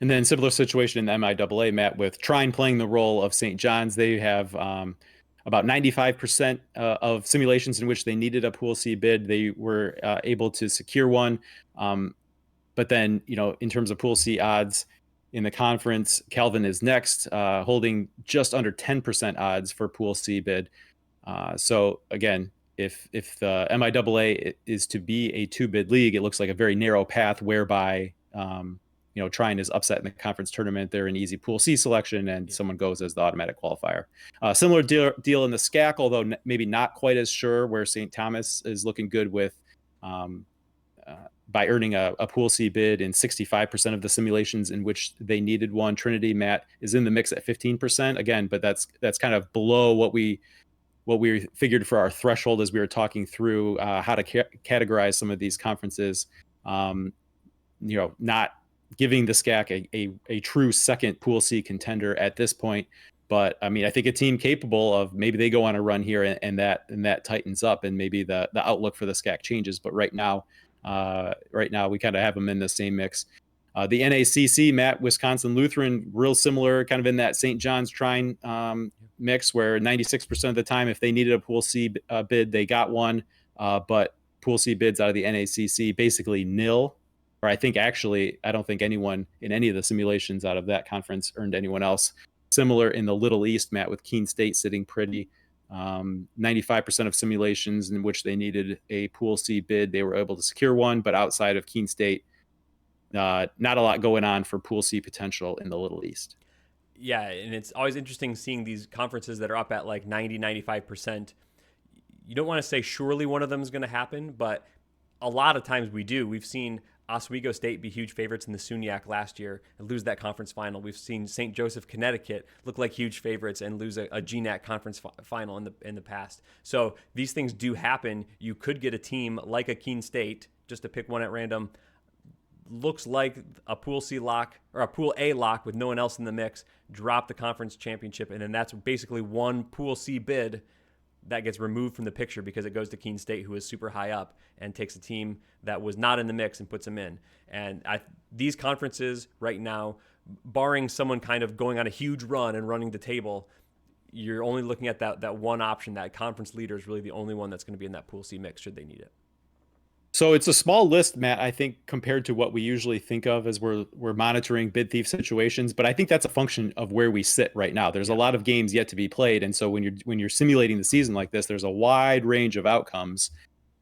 And then similar situation in the MIAA, Matt, with Trine playing the role of St. John's. They have about 95% of simulations in which they needed a Pool C bid. They were able to secure one. But then, in terms of Pool C odds in the conference, Calvin is next, holding just under 10% odds for Pool C bid. So again, if the MIAA is to be a 2-bid league, it looks like a very narrow path whereby Trine is upset in the conference tournament. They're an easy Pool C selection, and someone goes as the automatic qualifier. Similar deal in the SCAC, although maybe not quite as sure, where St. Thomas is looking good with by earning a Pool C bid in 65% of the simulations in which they needed one. Trinity, Matt, is in the mix at 15% again, but that's kind of below what we figured for our threshold as we were talking through how to categorize some of these conferences. Not giving the SCAC a true second Pool C contender at this point. But I mean, I think a team capable of maybe they go on a run here and that tightens up, and maybe the outlook for the SCAC changes. But right now we kind of have them in the same mix. The NACC, Matt, Wisconsin Lutheran, real similar, kind of in that St. John's Trine mix, where 96% of the time, if they needed a Pool C bid, they got one. But Pool C bids out of the NACC basically nil. Or I don't think anyone in any of the simulations out of that conference earned anyone else. Similar in the Little East, Matt, with Keene State sitting pretty. 95% of simulations in which they needed a Pool C bid, they were able to secure one. But outside of Keene State, not a lot going on for Pool C potential in the Little East. Yeah, and it's always interesting seeing these conferences that are up at like 90, 95%. You don't want to say surely one of them is going to happen, but a lot of times we do. We've seen Oswego State be huge favorites in the SUNYAC last year and lose that conference final. We've seen St. Joseph, Connecticut look like huge favorites and lose a GNAC conference final in the past. So these things do happen. You could get a team like a Keene State, just to pick one at random, looks like a Pool C lock or a Pool A lock with no one else in the mix, drop the conference championship, and then that's basically one Pool C bid that gets removed from the picture because it goes to Keene State, who is super high up, and takes a team that was not in the mix and puts them in. And these conferences right now, barring someone kind of going on a huge run and running the table, you're only looking at that one option. That conference leader is really the only one that's going to be in that Pool C mix should they need it. So it's a small list, Matt, I think, compared to what we usually think of as we're monitoring bid thief situations, but I think that's a function of where we sit right now. There's a Yeah. lot of games yet to be played, and so when you're simulating the season like this, there's a wide range of outcomes.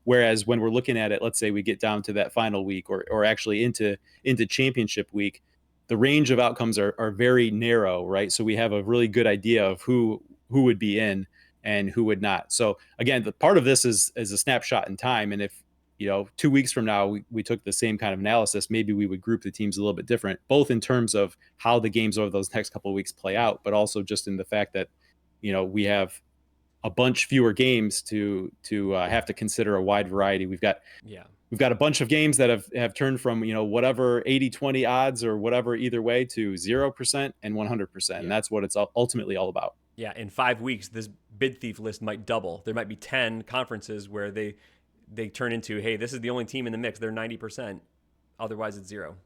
Whereas when we're looking at it, let's say we get down to that final week or actually into championship week, the range of outcomes are very narrow, right? So we have a really good idea of who would be in and who would not. So again, the part of this is a snapshot in time. And if 2 weeks from now we took the same kind of analysis, maybe we would group the teams a little bit different, both in terms of how the games over those next couple of weeks play out, but also just in the fact that we have a bunch fewer games to have to consider a wide variety. Yeah. We've got a bunch of games that have turned from whatever 80-20 odds or whatever either way to 0% and 100%, and Yeah. that's what it's ultimately all about. Yeah. In 5 weeks, this bid thief list might double. There might be 10 conferences where they turn into, hey, this is the only team in the mix. They're 90%. Otherwise, it's zero.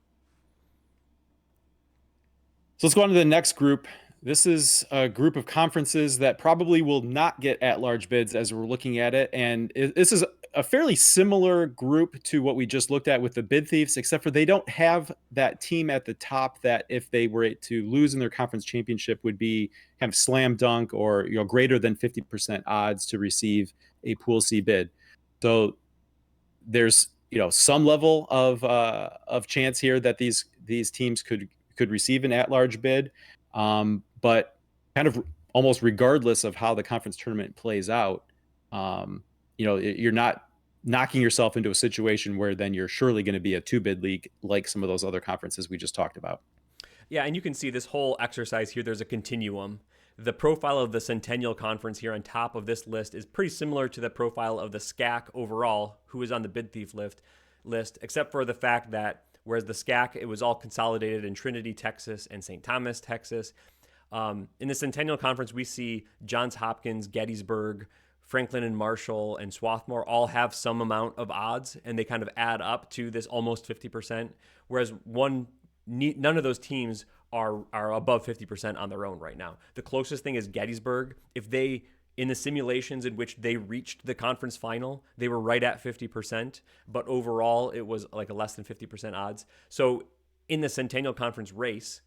So let's go on to the next group. This is a group of conferences that probably will not get at-large bids as we're looking at it. And this is a fairly similar group to what we just looked at with the bid thieves, except for they don't have that team at the top that if they were to lose in their conference championship would be kind of slam dunk or greater than 50% odds to receive a Pool C bid. So there's some level of chance here that these teams could receive an at-large bid, but kind of almost regardless of how the conference tournament plays out, you're not knocking yourself into a situation where then you're surely going to be a two-bid league like some of those other conferences we just talked about. Yeah, and you can see this whole exercise here. There's a continuum. The profile of the Centennial Conference here on top of this list is pretty similar to the profile of the SCAC overall, who is on the bid thief list, except for the fact that whereas the SCAC, it was all consolidated in Trinity, Texas, and St. Thomas, Texas. In the Centennial Conference, we see Johns Hopkins, Gettysburg, Franklin and Marshall, and Swarthmore all have some amount of odds, and they kind of add up to this almost 50%, whereas none of those teams are above 50% on their own right now. The closest thing is Gettysburg. If they, in the simulations in which they reached the conference final, they were right at 50%, but overall it was like a less than 50% odds. So in the Centennial Conference race,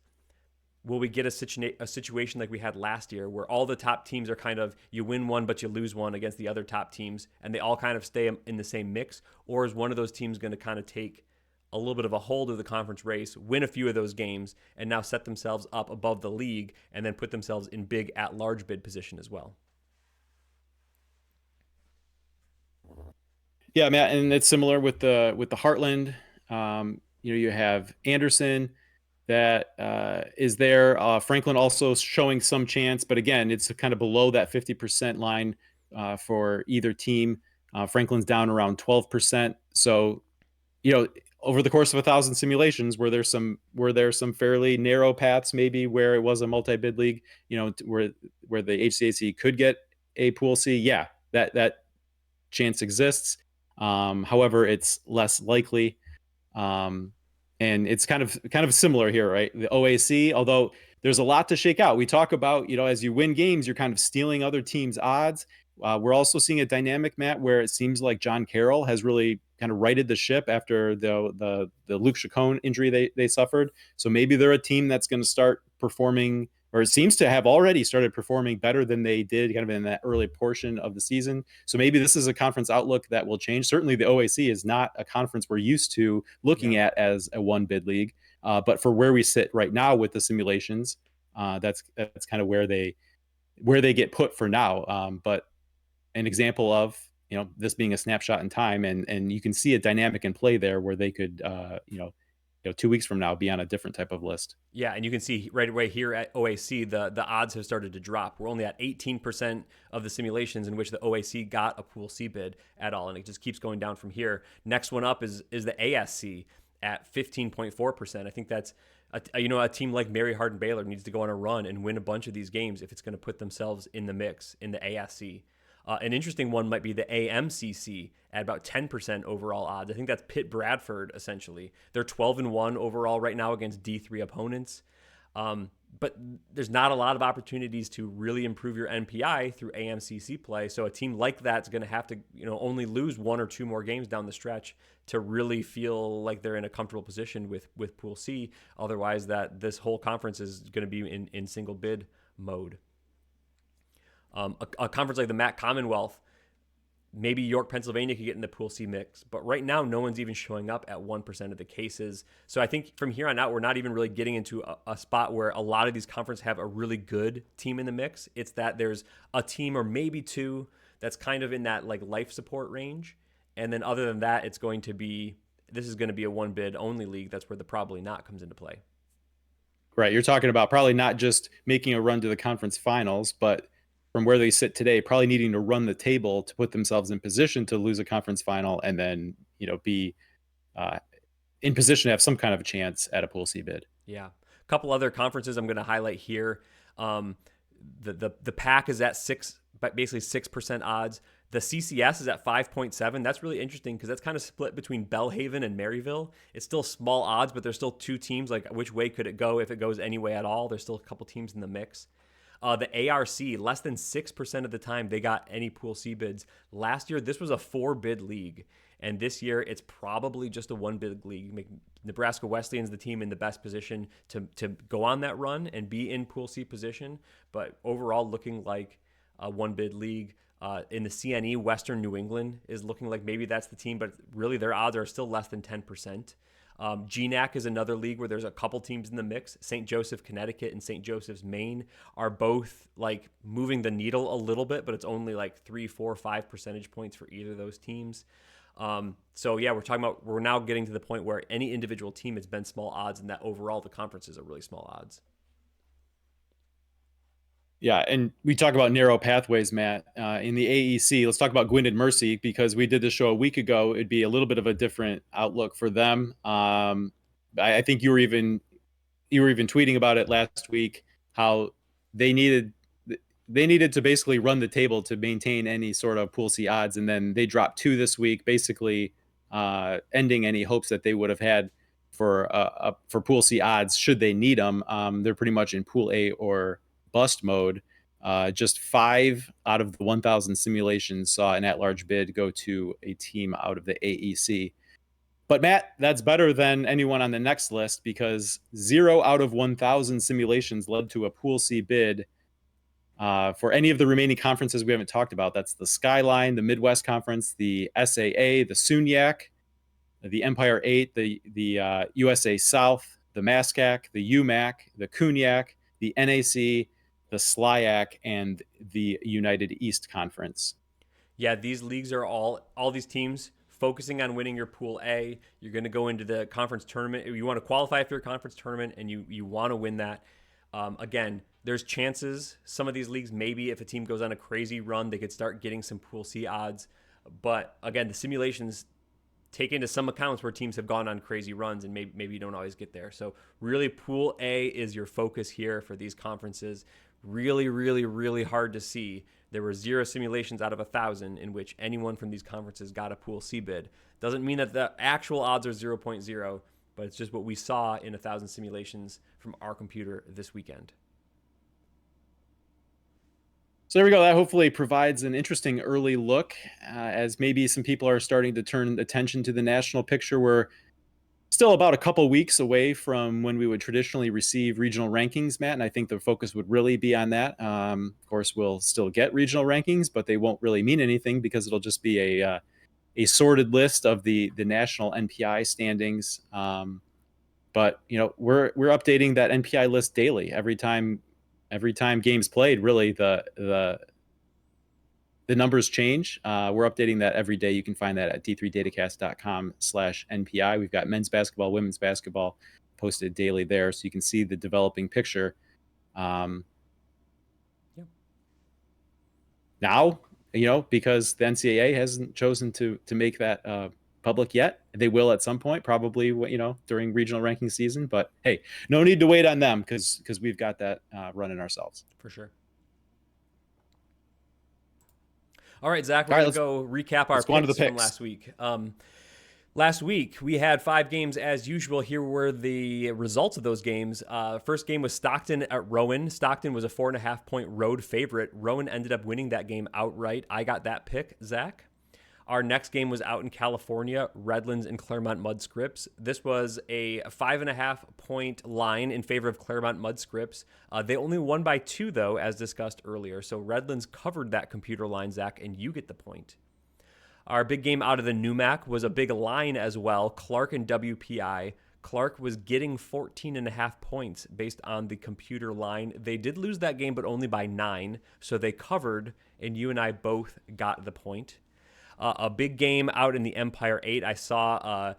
will we get a situation like we had last year where all the top teams are kind of, you win one but you lose one against the other top teams and they all kind of stay in the same mix? Or is one of those teams going to kind of take a little bit of a hold of the conference race, win a few of those games, and now set themselves up above the league and then put themselves in big at-large bid position as well? Yeah, Matt, and it's similar with the Heartland. You have Anderson that is there. Franklin also showing some chance, but again, it's kind of below that 50% line for either team. Franklin's down around 12%. So, over the course of 1,000 simulations, were there some fairly narrow paths maybe where it was a multi-bid league, where the HCAC could get a Pool C? Yeah, that chance exists. However, it's less likely. And it's kind of similar here, right? The OAC, although there's a lot to shake out. We talk about, as you win games, you're kind of stealing other teams' odds. We're also seeing a dynamic, Matt, where it seems like John Carroll has really kind of righted the ship after the Luke Chacon injury they suffered. So maybe they're a team that's going to start performing, or it seems to have already started performing better than they did kind of in that early portion of the season. So maybe this is a conference outlook that will change. Certainly the OAC is not a conference we're used to looking at as a one bid league. But for where we sit right now with the simulations, that's kind of where they get put for now. But an example of this being a snapshot in time, and you can see a dynamic in play there where they could 2 weeks from now be on a different type of list. Yeah, and you can see right away here at OAC, the odds have started to drop. We're only at 18% of the simulations in which the OAC got a Pool C bid at all, and it just keeps going down from here. Next one up is the ASC at 15.4%. I think that's a team like Mary Hardin Baylor needs to go on a run and win a bunch of these games if it's going to put themselves in the mix in the ASC. An interesting one might be the AMCC at about 10% overall odds. I think that's Pitt Bradford, essentially. They're 12-1 overall right now against D3 opponents. but there's not a lot of opportunities to really improve your NPI through AMCC play. So a team like that's going to have to, only lose one or two more games down the stretch to really feel like they're in a comfortable position with Pool C. Otherwise, this whole conference is going to be in single bid mode. A conference like the MAC Commonwealth, maybe York, Pennsylvania could get in the Pool C mix, but right now no one's even showing up at 1% of the cases. So I think from here on out, we're not even really getting into a spot where a lot of these conferences have a really good team in the mix. It's that there's a team or maybe two that's kind of in that like life support range. And then other than that, this is going to be a one bid only league. That's where the probably not comes into play. Right. You're talking about probably not just making a run to the conference finals, but from where they sit today, probably needing to run the table to put themselves in position to lose a conference final and then, be in position to have some kind of a chance at a Pool C bid. Yeah. A couple other conferences I'm going to highlight here. The PAC is at basically 6% odds. The CCS is at 5.7. That's really interesting because that's kind of split between Belhaven and Maryville. It's still small odds, but there's still two teams. Like, which way could it go if it goes any way at all? There's still a couple teams in the mix. The ARC, less than 6% of the time they got any Pool C bids. Last year, this was a 4-bid league. And this year, it's probably just a 1-bid league. Nebraska Wesleyan's the team in the best position to go on that run and be in Pool C position. But overall, looking like a 1-bid league. In the CNE, Western New England is looking like maybe that's the team, but really their odds are still less than 10%. GNAC is another league where there's a couple teams in the mix. St. Joseph, Connecticut and St. Joseph's, Maine are both like moving the needle a little bit, but it's only like 3, 4, 5 percentage points for either of those teams. So yeah, we're now getting to the point where any individual team has been small odds and that overall the conferences are really small odds. Yeah, and we talk about narrow pathways, Matt. In the AEC, let's talk about Gwynedd Mercy because we did this show a week ago. It'd be a little bit of a different outlook for them. I think you were even tweeting about it last week how they needed to basically run the table to maintain any sort of Pool C odds, and then they dropped 2 this week, basically ending any hopes that they would have had for Pool C odds should they need them. They're pretty much in Pool A or bust mode. Just 5 out of the 1,000 simulations saw an at-large bid go to a team out of the AEC. But Matt, that's better than anyone on the next list because 0 out of 1,000 simulations led to a Pool C bid for any of the remaining conferences we haven't talked about. That's the Skyline, the Midwest Conference, the SAA, the SUNYAC, the Empire 8, the USA South, the MASCAC, the UMAC, the CUNYAC, the NAC, the SLIAC, and the United East Conference. Yeah, these leagues are all these teams focusing on winning your Pool A. You're going to go into the conference tournament. You want to qualify for your conference tournament, and you want to win that. Again, there's chances. Some of these leagues, maybe if a team goes on a crazy run, they could start getting some Pool C odds. But again, the simulations take into some accounts where teams have gone on crazy runs and maybe you don't always get there. So really Pool A is your focus here for these conferences. Really, really, really hard to see. There were 0 simulations out of 1,000 in which anyone from these conferences got a Pool C bid. Doesn't mean that the actual odds are 0.0, but it's just what we saw in 1,000 simulations from our computer this weekend. So there we go. That hopefully provides an interesting early look as maybe some people are starting to turn attention to the national picture. We're still about a couple weeks away from when we would traditionally receive regional rankings, Matt, and I think the focus would really be on that. Of course, we'll still get regional rankings, but they won't really mean anything because it'll just be a sorted list of the national NPI standings. But we're updating that NPI list daily. Every time games played, really the numbers change. We're updating that every day. You can find that at d3datacast.com/NPI. We've got men's basketball, women's basketball posted daily there, so you can see the developing picture. Now, because the NCAA hasn't chosen to make that public yet, they will at some point, probably during regional ranking season. But hey, no need to wait on them because we've got that running ourselves. For sure. All right, Zach, we're going to go recap our picks from last week. Last week, we had 5 games as usual. Here were the results of those games. First game was Stockton at Rowan. Stockton was a 4.5-point road favorite. Rowan ended up winning that game outright. I got that pick, Zach. Our next game was out in California, Redlands and Claremont Mudscripts. This was a 5.5-point line in favor of Claremont Mudscripts. They only won by 2, though, as discussed earlier. So Redlands covered that computer line, Zach, and you get the point. Our big game out of the NUMAC was a big line as well, Clark and WPI. Clark was getting 14.5 points based on the computer line. They did lose that game, but only by 9, so they covered, and you and I both got the point. A big game out in the Empire 8. I saw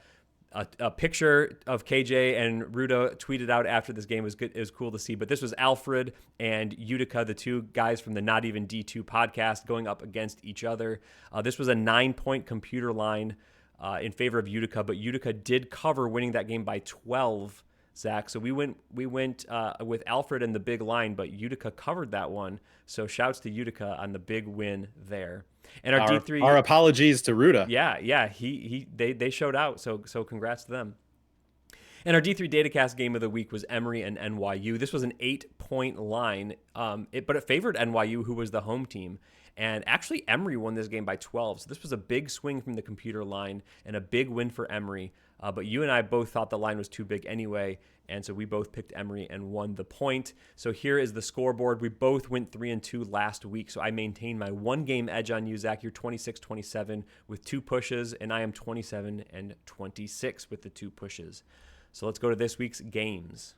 a picture of KJ and Ruda tweeted out after this game. It was good. It was cool to see. But this was Alfred and Utica, the 2 guys from the Not Even D2 podcast, going up against each other. This was a 9-point computer line in favor of Utica, but Utica did cover, winning that game by 12. Zach. So we went with Alfred and the big line, but Utica covered that one. So shouts to Utica on the big win there. And our D3, our apologies to Ruda. Yeah, they showed out. So congrats to them. And our D3 Datacast game of the week was Emory and NYU. This was an 8-point line, but it favored NYU, who was the home team. And actually, Emory won this game by 12. So this was a big swing from the computer line and a big win for Emory. But you and I both thought the line was too big anyway, and so we both picked Emory and won the point. So here is the scoreboard. We both went 3-2 last week, so I maintained my 1-game edge on you, Zach. You're 26-27 with 2 pushes, and I am 27-26 with the 2 pushes. So let's go to this week's games.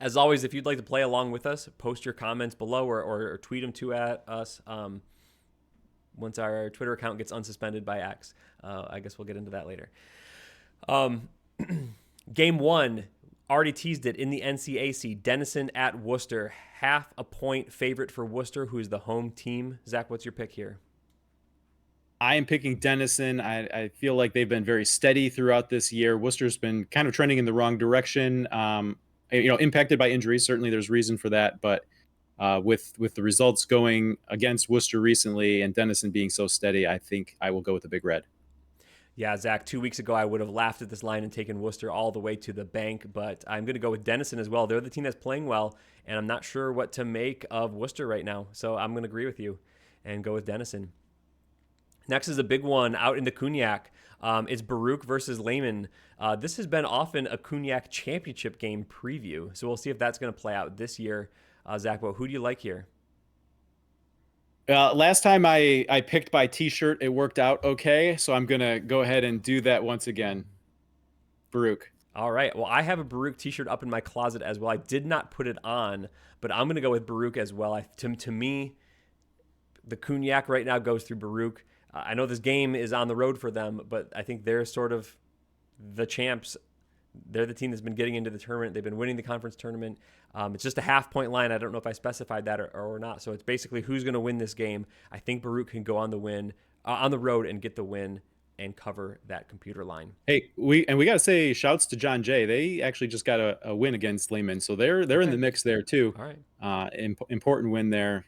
As always, if you'd like to play along with us, post your comments below or tweet them to at us. Once our Twitter account gets unsuspended by X. I guess we'll get into that later. Game 1, already teased it in the NCAC. Denison at Worcester. 0.5 point favorite for Worcester, who is the home team. Zach, what's your pick here? I am picking Denison. I feel like they've been very steady throughout this year. Worcester's been kind of trending in the wrong direction. Impacted by injuries. Certainly there's reason for that, but with the results going against Worcester recently and Denison being so steady, I think I will go with the Big Red. Yeah, Zach, 2 weeks ago I would have laughed at this line and taken Worcester all the way to the bank, but I'm going to go with Denison as well. They're the team that's playing well, and I'm not sure what to make of Worcester right now, so I'm going to agree with you and go with Denison. Next is a big one out in the Cognac. It's Baruch versus Lehman. This has been often a Cognac championship game preview, so we'll see if that's going to play out this year. Zach, well, who do you like here? Last time I picked by T-shirt, it worked out okay, so I'm going to go ahead and do that once again. Baruch. All right. Well, I have a Baruch T-shirt up in my closet as well. I did not put it on, but I'm going to go with Baruch as well. To me, the Cognac right now goes through Baruch. I know this game is on the road for them, but I think they're sort of the champs. They're the team that's been getting into the tournament. They've been winning the conference tournament. It's just a 0.5 point line. I don't know if I specified that or not. So it's basically who's going to win this game. I think Baruch can go on the road and get the win and cover that computer line. Hey, we got to say shouts to John Jay. They actually just got a win against Lehman, so they're in the mix there too. All right. Important win there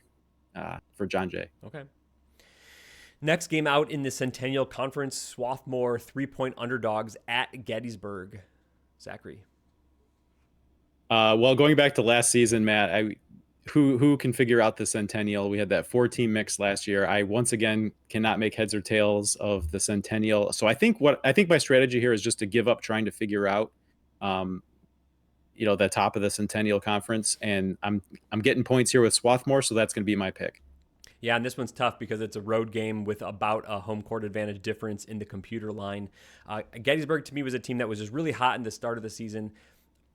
for John Jay. Okay. Next game out in the Centennial Conference, Swarthmore 3-point underdogs at Gettysburg. Zachary. Well, going back to last season, Matt, who can figure out the Centennial? We had that 4-team mix last year. I once again cannot make heads or tails of the Centennial. So I think my strategy here is just to give up trying to figure out, the top of the Centennial Conference, and I'm getting points here with Swarthmore, so that's going to be my pick. Yeah, and this one's tough because it's a road game with about a home court advantage difference in the computer line. Gettysburg, to me, was a team that was just really hot in the start of the season.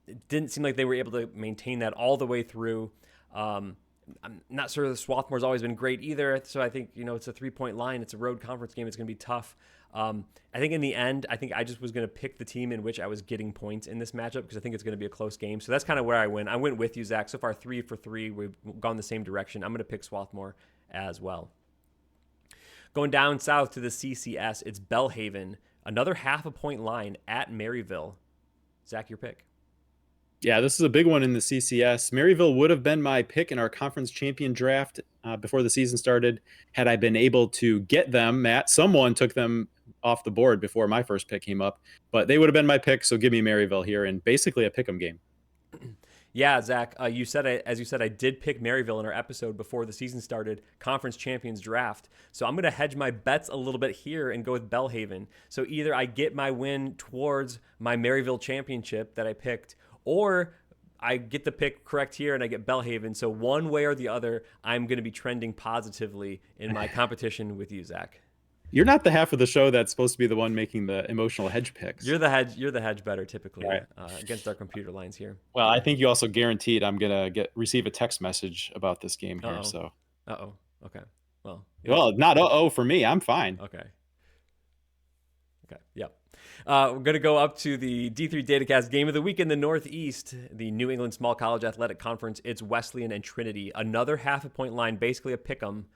It didn't seem like they were able to maintain that all the way through. I'm not sure the Swarthmore's always been great either, so I think, it's a 3-point line. It's a road conference game. It's going to be tough. I think in the end, I just was going to pick the team in which I was getting points in this matchup because I think it's going to be a close game. So that's kind of where I went. I went with you, Zach. So far, 3 for 3. We've gone the same direction. I'm going to pick Swarthmore as well. Going down south to the CCS, it's Belhaven. Another 0.5 point line at Maryville. Zach, your pick. Yeah, this is a big one in the CCS. Maryville would have been my pick in our conference champion draft before the season started had I been able to get them. Matt, someone took them off the board before my first pick came up, but they would have been my pick. So give me Maryville here and basically a pick'em game. Yeah, Zach, as you said, I did pick Maryville in our episode before the season started, Conference Champions Draft. So I'm going to hedge my bets a little bit here and go with Belhaven. So either I get my win towards my Maryville championship that I picked, or I get the pick correct here and I get Belhaven. So one way or the other, I'm going to be trending positively in my competition with you, Zach. You're not the half of the show that's supposed to be the one making the emotional hedge picks. You're the hedge. You're the hedge better typically Right. against our computer lines here. Well, I think you also guaranteed I'm gonna receive a text message about this game here. Uh-oh. So, Okay. Well, not for me. I'm fine. Okay. Yep. We're going to go up to the D3 Datacast game of the week in the Northeast, the New England Small College Athletic Conference. It's Wesleyan and Trinity. Another half a point line, basically a pick 'em.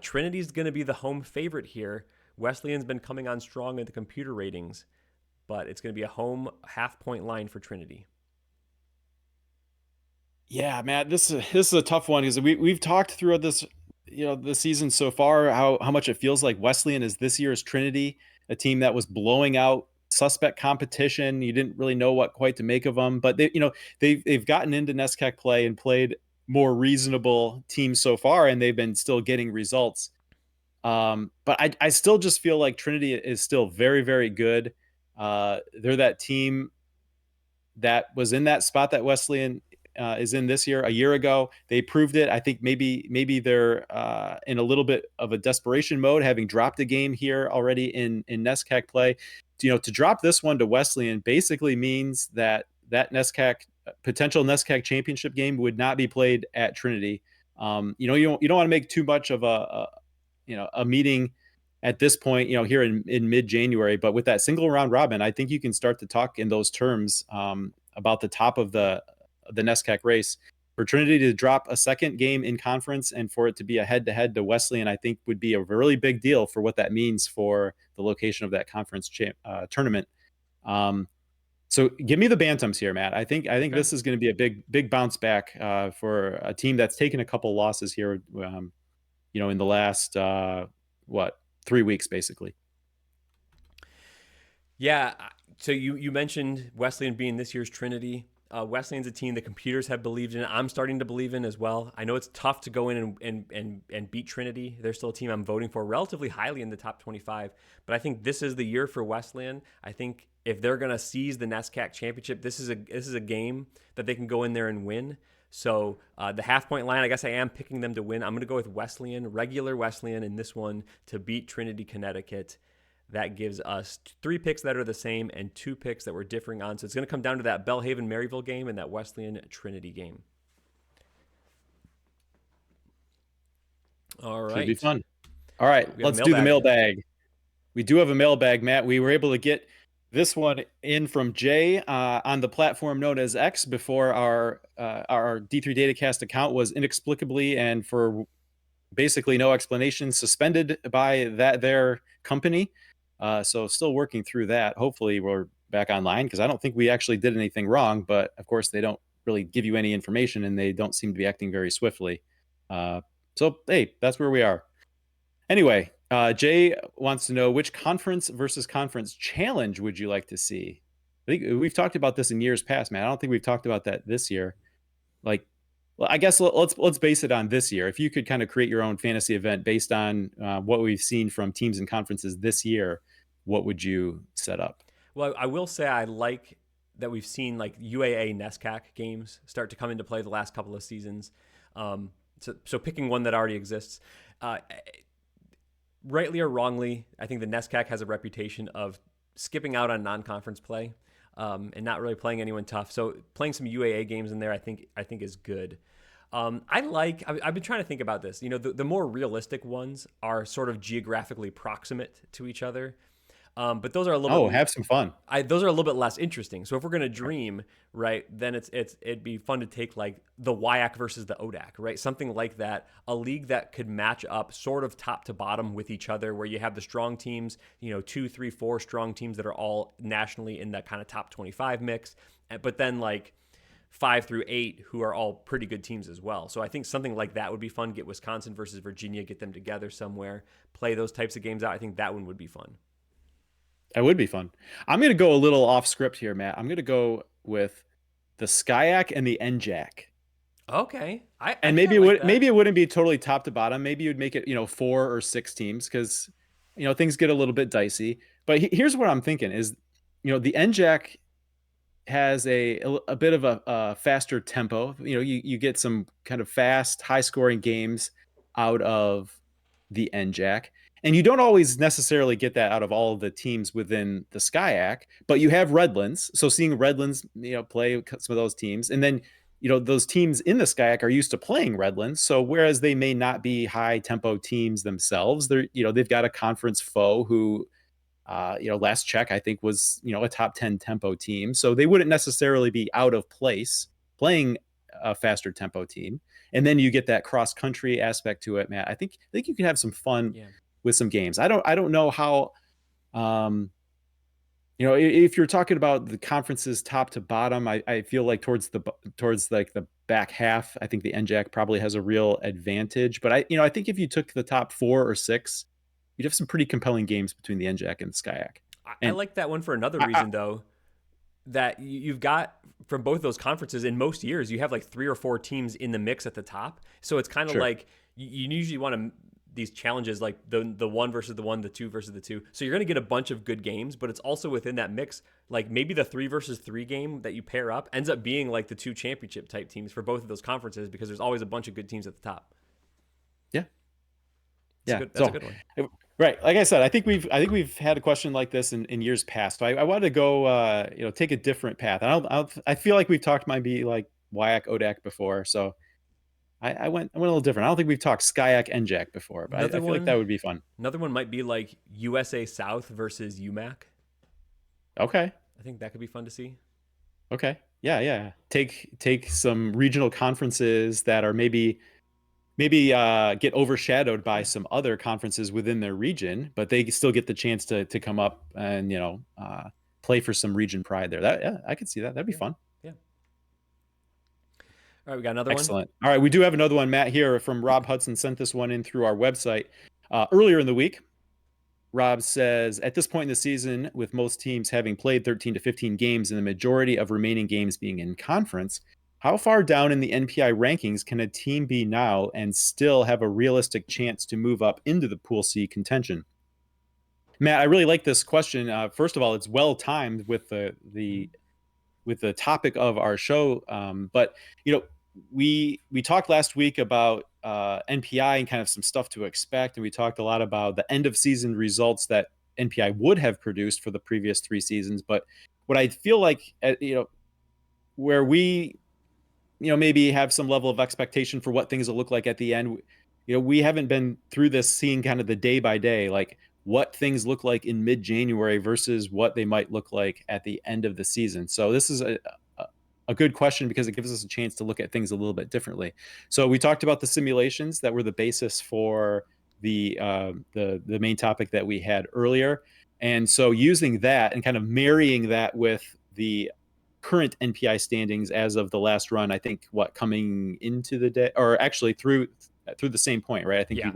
Trinity's going to be the home favorite here. Wesleyan's been coming on strong in the computer ratings, but it's going to be a home half point line for Trinity. Yeah, Matt, this is a tough one because we've talked throughout this, the season so far how much it feels like Wesleyan is this year's Trinity, a team that was blowing out suspect competition. You didn't really know what quite to make of them, but they've gotten into NESCAC play and played more reasonable teams so far, and they've been still getting results. But I still just feel like Trinity is still very, very good. They're that team that was in that spot that Wesleyan is in this year. A year ago, they proved it. I think maybe they're in a little bit of a desperation mode, having dropped a game here already in NESCAC play. To drop this one to Wesleyan basically means that potential NESCAC championship game would not be played at Trinity. You don't want to make too much of a meeting at this point, here in mid-January, but with that single round robin, I think you can start to talk in those terms about the top of the NESCAC race. For Trinity to drop a second game in conference and for it to be a head-to-head to Wesleyan, I think would be a really big deal for what that means for the location of that conference tournament. So give me the Bantams here, Matt. I think okay. This is going to be a big bounce back for a team that's taken a couple losses here, in the last 3 weeks, basically. Yeah. So you mentioned Wesleyan being this year's Trinity. Wesleyan's a team the computers have believed in. I'm starting to believe in as well. I know it's tough to go in and beat Trinity. They're still a team I'm voting for relatively highly in the top 25. But I think this is the year for Wesleyan. I think if they're going to seize the NESCAC championship, this is a game that they can go in there and win. So the half point line, I guess I am picking them to win. I'm going to go with Wesleyan, regular Wesleyan in this one to beat Trinity, Connecticut. That gives us 3 picks that are the same and 2 picks that we're differing on. So it's going to come down to that Belhaven-Maryville game and that Wesleyan-Trinity game. All right. Should be fun. All right, let's do the mailbag. We do have a mailbag, Matt. We were able to get this one in from Jay on the platform known as X before our D3 Datacast account was inexplicably and for basically no explanation suspended by their company. So still working through that. Hopefully we're back online because I don't think we actually did anything wrong, but of course they don't really give you any information and they don't seem to be acting very swiftly. So, hey, that's where we are. Anyway, Jay wants to know which conference versus conference challenge would you like to see? I think we've talked about this in years past, man. I don't think we've talked about that this year. Well, I guess let's base it on this year. If you could kind of create your own fantasy event based on what we've seen from teams and conferences this year, what would you set up? Well, I will say I like that we've seen like UAA NESCAC games start to come into play the last couple of seasons. So picking one that already exists, rightly or wrongly, I think the NESCAC has a reputation of skipping out on non-conference play. And not really playing anyone tough. So playing some UAA games in there, I think is good. I've been trying to think about this. The more realistic ones are sort of geographically proximate to each other. But those are a little have some fun. Those are a little bit less interesting. So if we're going to dream, right, then it'd be fun to take like the WIAC versus the ODAC, right? Something like that, a league that could match up sort of top to bottom with each other, where you have the strong teams, 2, 3, 4 strong teams that are all nationally in that kind of top 25 mix, but then like 5 through 8 who are all pretty good teams as well. So I think something like that would be fun. Get Wisconsin versus Virginia, get them together somewhere, play those types of games out. I think that one would be fun. That would be fun. I'm going to go a little off script here, Matt. I'm going to go with the Skyak and the NJack. Okay, I And think I like that. maybe it wouldn't be totally top to bottom. Maybe you'd make it, 4 or 6 teams because things get a little bit dicey. But here's what I'm thinking is, the NJack has a bit of a faster tempo. You get some kind of fast, high scoring games out of the NJack. And you don't always necessarily get that out of all of the teams within the Skyak, but you have Redlands. So seeing Redlands, play some of those teams, and then those teams in the Skyak are used to playing Redlands. So whereas they may not be high tempo teams themselves, they've got a conference foe who last check, I think was, a top 10 tempo team. So they wouldn't necessarily be out of place playing a faster tempo team. And then you get that cross country aspect to it, Matt. I think you can have some fun Yeah. with some games. I don't know how, um, if you're talking about the conferences top to bottom, I feel like towards like the back half, I think the NJAC probably has a real advantage. But I think if you took the top 4 or 6, you'd have some pretty compelling games between the NJAC and the SKYAC. I And like that one for another I, reason though. That you've got from both those conferences in most years, you have like 3 or 4 teams in the mix at the top. So it's kind of sure. like you usually want to these challenges like the one versus the one, the two versus the two. So you're going to get a bunch of good games, but it's also within that mix. Like maybe the 3 versus 3 game that you pair up ends up being like the 2 championship type teams for both of those conferences because there's always a bunch of good teams at the top. Yeah. That's a Yeah. good. That's a So, good one. right. Like I said, I think we've had a question like this in years past. So I wanted to go, take a different path. I feel like we've talked maybe like WIAC, ODAC before. So I went a little different. I don't think we've talked SKYAC, NJAC before, but I Another feel like that one. would be fun. Another one might be like USA South versus UMAC. Okay. I think that could be fun to see. Okay. Yeah, yeah. Take some regional conferences that are maybe get overshadowed by Yeah. some other conferences within their region, but they still get the chance to come up and play for some region pride there. That Yeah, I could see that. That'd be Yeah. fun. Yeah. All right, we got another one. Excellent. All right, we do have another one. Matt here from Rob Hudson sent this one in through our website earlier in the week. Rob says, at this point in the season, with most teams having played 13 to 15 games and the majority of remaining games being in conference, how far down in the NPI rankings can a team be now and still have a realistic chance to move up into the Pool C contention? Matt, I really like this question. First of all, it's well timed with the topic of our show. But we talked last week about NPI and kind of some stuff to expect, and we talked a lot about the end of season results that NPI would have produced for the previous 3 seasons. But what I feel like, where we maybe have some level of expectation for what things will look like at the end. We haven't been through this, seeing kind of the day by day, like what things look like in mid-January versus what they might look like at the end of the season. So this is a good question because it gives us a chance to look at things a little bit differently. So we talked about the simulations that were the basis for the main topic that we had earlier. And so using that and kind of marrying that with the current NPI standings as of the last run, I think coming into the day, or actually through the same point, right? I think Yeah.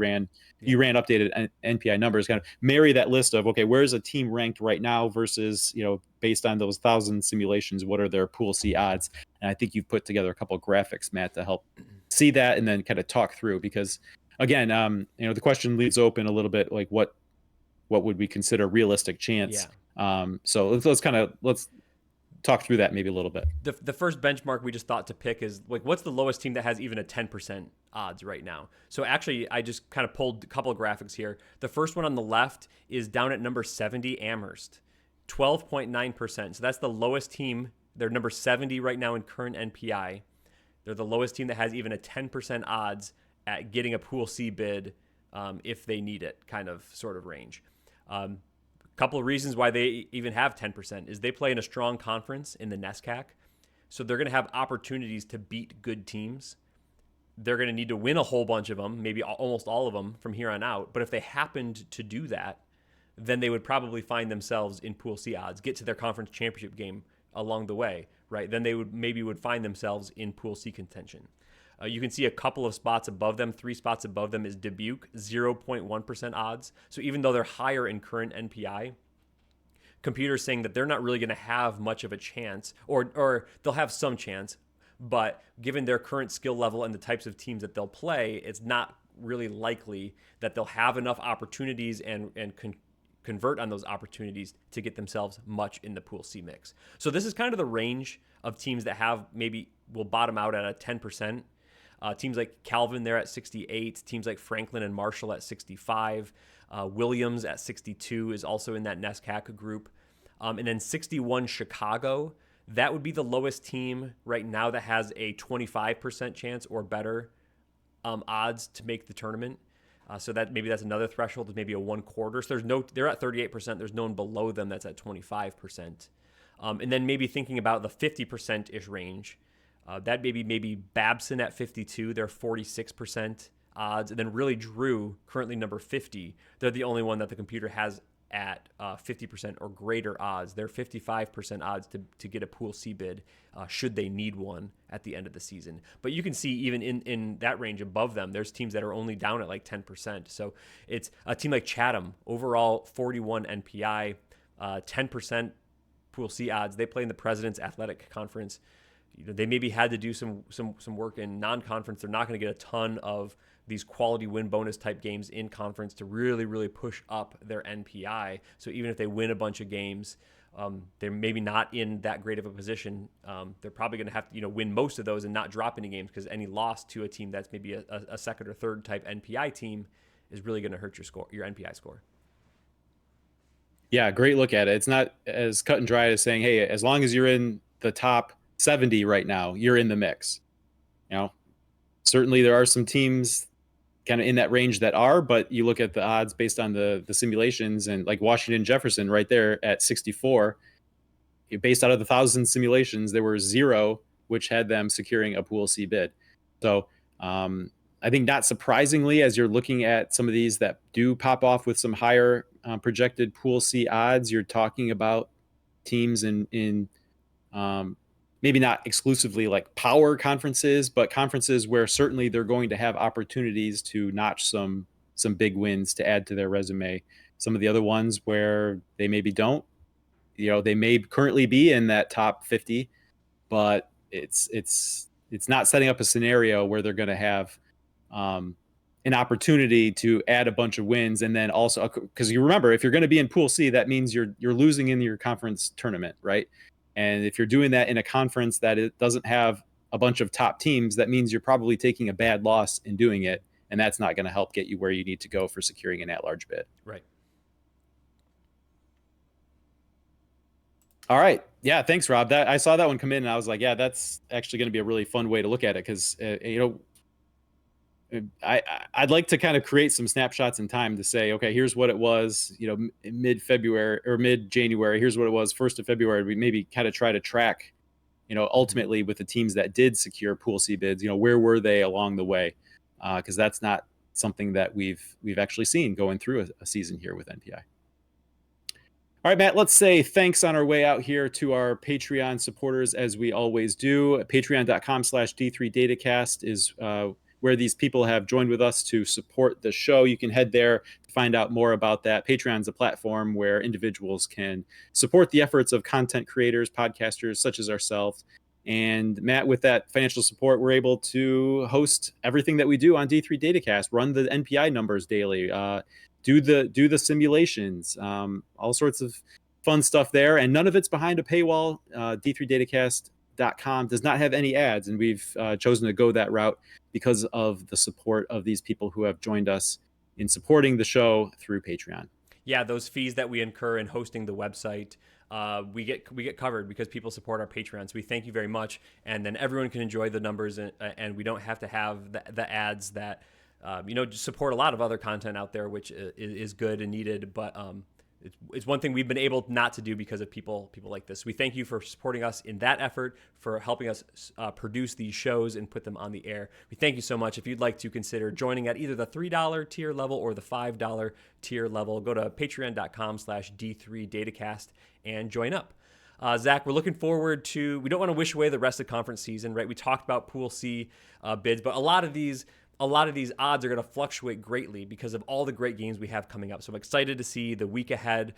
you ran updated NPI numbers, kind of marry that list of, okay, where's a team ranked right now versus, based on those 1,000 simulations, what are their Pool C odds? And I think you've put together a couple of graphics, Matt, to help see that and then kind of talk through, because again, the question leaves open a little bit, like what would we consider realistic chance? Yeah. So let's talk through that maybe a little bit. The first benchmark we just thought to pick is like, what's the lowest team that has even a 10% odds right now? So actually, I just kind of pulled a couple of graphics here. The first one on the left is down at number 70, Amherst, 12.9%. So that's the lowest team. They're number 70 right now in current NPI. They're the lowest team that has even a 10% odds at getting a Pool C bid if they need it, kind of sort of range. Couple of reasons why they even have 10% is they play in a strong conference in the NESCAC. So they're going to have opportunities to beat good teams. They're going to need to win a whole bunch of them, maybe almost all of them from here on out. But if they happened to do that, then they would probably find themselves in Pool C odds, get to their conference championship game along the way, right? Then they would find themselves in Pool C contention. You can see a couple of spots above them, 3 spots above them is Dubuque, 0.1% odds. So even though they're higher in current NPI, computers saying that they're not really going to have much of a chance, or they'll have some chance, but given their current skill level and the types of teams that they'll play, it's not really likely that they'll have enough opportunities and convert on those opportunities to get themselves much in the Pool C mix. So this is kind of the range of teams that have maybe will bottom out at a 10%. Teams like Calvin, they're at 68. Teams like Franklin and Marshall at 65. Williams at 62 is also in that NESCAC group. And then 61 Chicago, that would be the lowest team right now that has a 25% chance or better odds to make the tournament. So that maybe that's another threshold, maybe a 1/4. So they're at 38%. There's no one below them that's at 25%. And then maybe thinking about the 50%-ish range, that maybe Babson at 52, they're 46% odds. And then really Drew, currently number 50, they're the only one that the computer has at 50% or greater odds. They're 55% odds to get a Pool C bid should they need one at the end of the season. But you can see even in that range above them, there's teams that are only down at like 10%. So it's a team like Chatham, overall 41 NPI, 10% Pool C odds. They play in the President's Athletic Conference. They maybe had to do some work in non-conference. They're not going to get a ton of these quality win bonus type games in conference to really push up their NPI. So even if they win a bunch of games, they're maybe not in that great of a position. They're probably going to have to win most of those and not drop any games, because any loss to a team that's maybe a second or third type NPI team is really going to hurt your NPI score. Yeah, great look at it. It's not as cut and dry as saying, hey, as long as you're in the top 70 right now, you're in the mix. Certainly there are some teams kind of in that range that are, but you look at the odds based on the simulations, and like Washington Jefferson right there at 64, based out of the 1,000 simulations, there were 0 which had them securing a Pool C bid. So I think not surprisingly, as you're looking at some of these that do pop off with some higher projected Pool C odds, you're talking about teams in maybe not exclusively like power conferences, but conferences where certainly they're going to have opportunities to notch some big wins to add to their resume. Some of the other ones where they maybe don't, they may currently be in that top 50, but it's not setting up a scenario where they're going to have an opportunity to add a bunch of wins. And then also, because you remember, if you're going to be in Pool C, that means you're losing in your conference tournament, right? And if you're doing that in a conference that it doesn't have a bunch of top teams, that means you're probably taking a bad loss in doing it. And that's not going to help get you where you need to go for securing an at-large bid. Right. All right. Yeah. Thanks, Rob. I saw that one come in and I was like, yeah, that's actually going to be a really fun way to look at it. Cause I'd like to kind of create some snapshots in time to say, okay, here's what it was, mid-February or mid-January. Here's what it was 1st of February. We maybe kind of try to track, ultimately with the teams that did secure Pool C bids, where were they along the way? Because that's not something that we've actually seen going through a season here with NPI. All right, Matt, let's say thanks on our way out here to our Patreon supporters, as we always do. Patreon.com/D3 Datacast is where these people have joined with us to support the show. You can head there to find out more about that. Patreon's a platform where individuals can support the efforts of content creators, podcasters such as ourselves. And Matt, with that financial support, we're able to host everything that we do on D3 Datacast, run the NPI numbers daily, do the simulations, all sorts of fun stuff there. And none of it's behind a paywall. D3Datacast.com does not have any ads, and we've chosen to go that route because of the support of these people who have joined us in supporting the show through Patreon. Yeah, those fees that we incur in hosting the website, we get covered because people support our Patreon. So we thank you very much, and then everyone can enjoy the numbers, and we don't have to have the ads that just support a lot of other content out there, which is good and needed, but it's one thing we've been able not to do because of people like this. We thank you for supporting us in that effort, for helping us produce these shows and put them on the air. We thank you so much. If you'd like to consider joining at either the $3 tier level or the $5 tier level, go to patreon.com/D3 Datacast and join up. Zach, we're looking forward to, we don't want to wish away the rest of conference season, right? We talked about Pool C bids, but a lot of these odds are going to fluctuate greatly because of all the great games we have coming up. So I'm excited to see the week ahead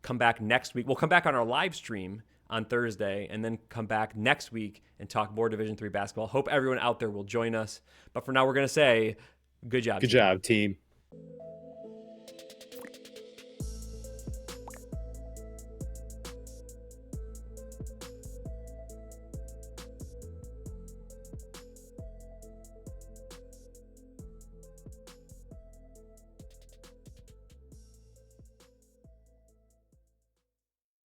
come back next week. We'll come back on our live stream on Thursday and then come back next week and talk more Division III basketball. Hope everyone out there will join us. But for now, we're going to say good job. Good job, team.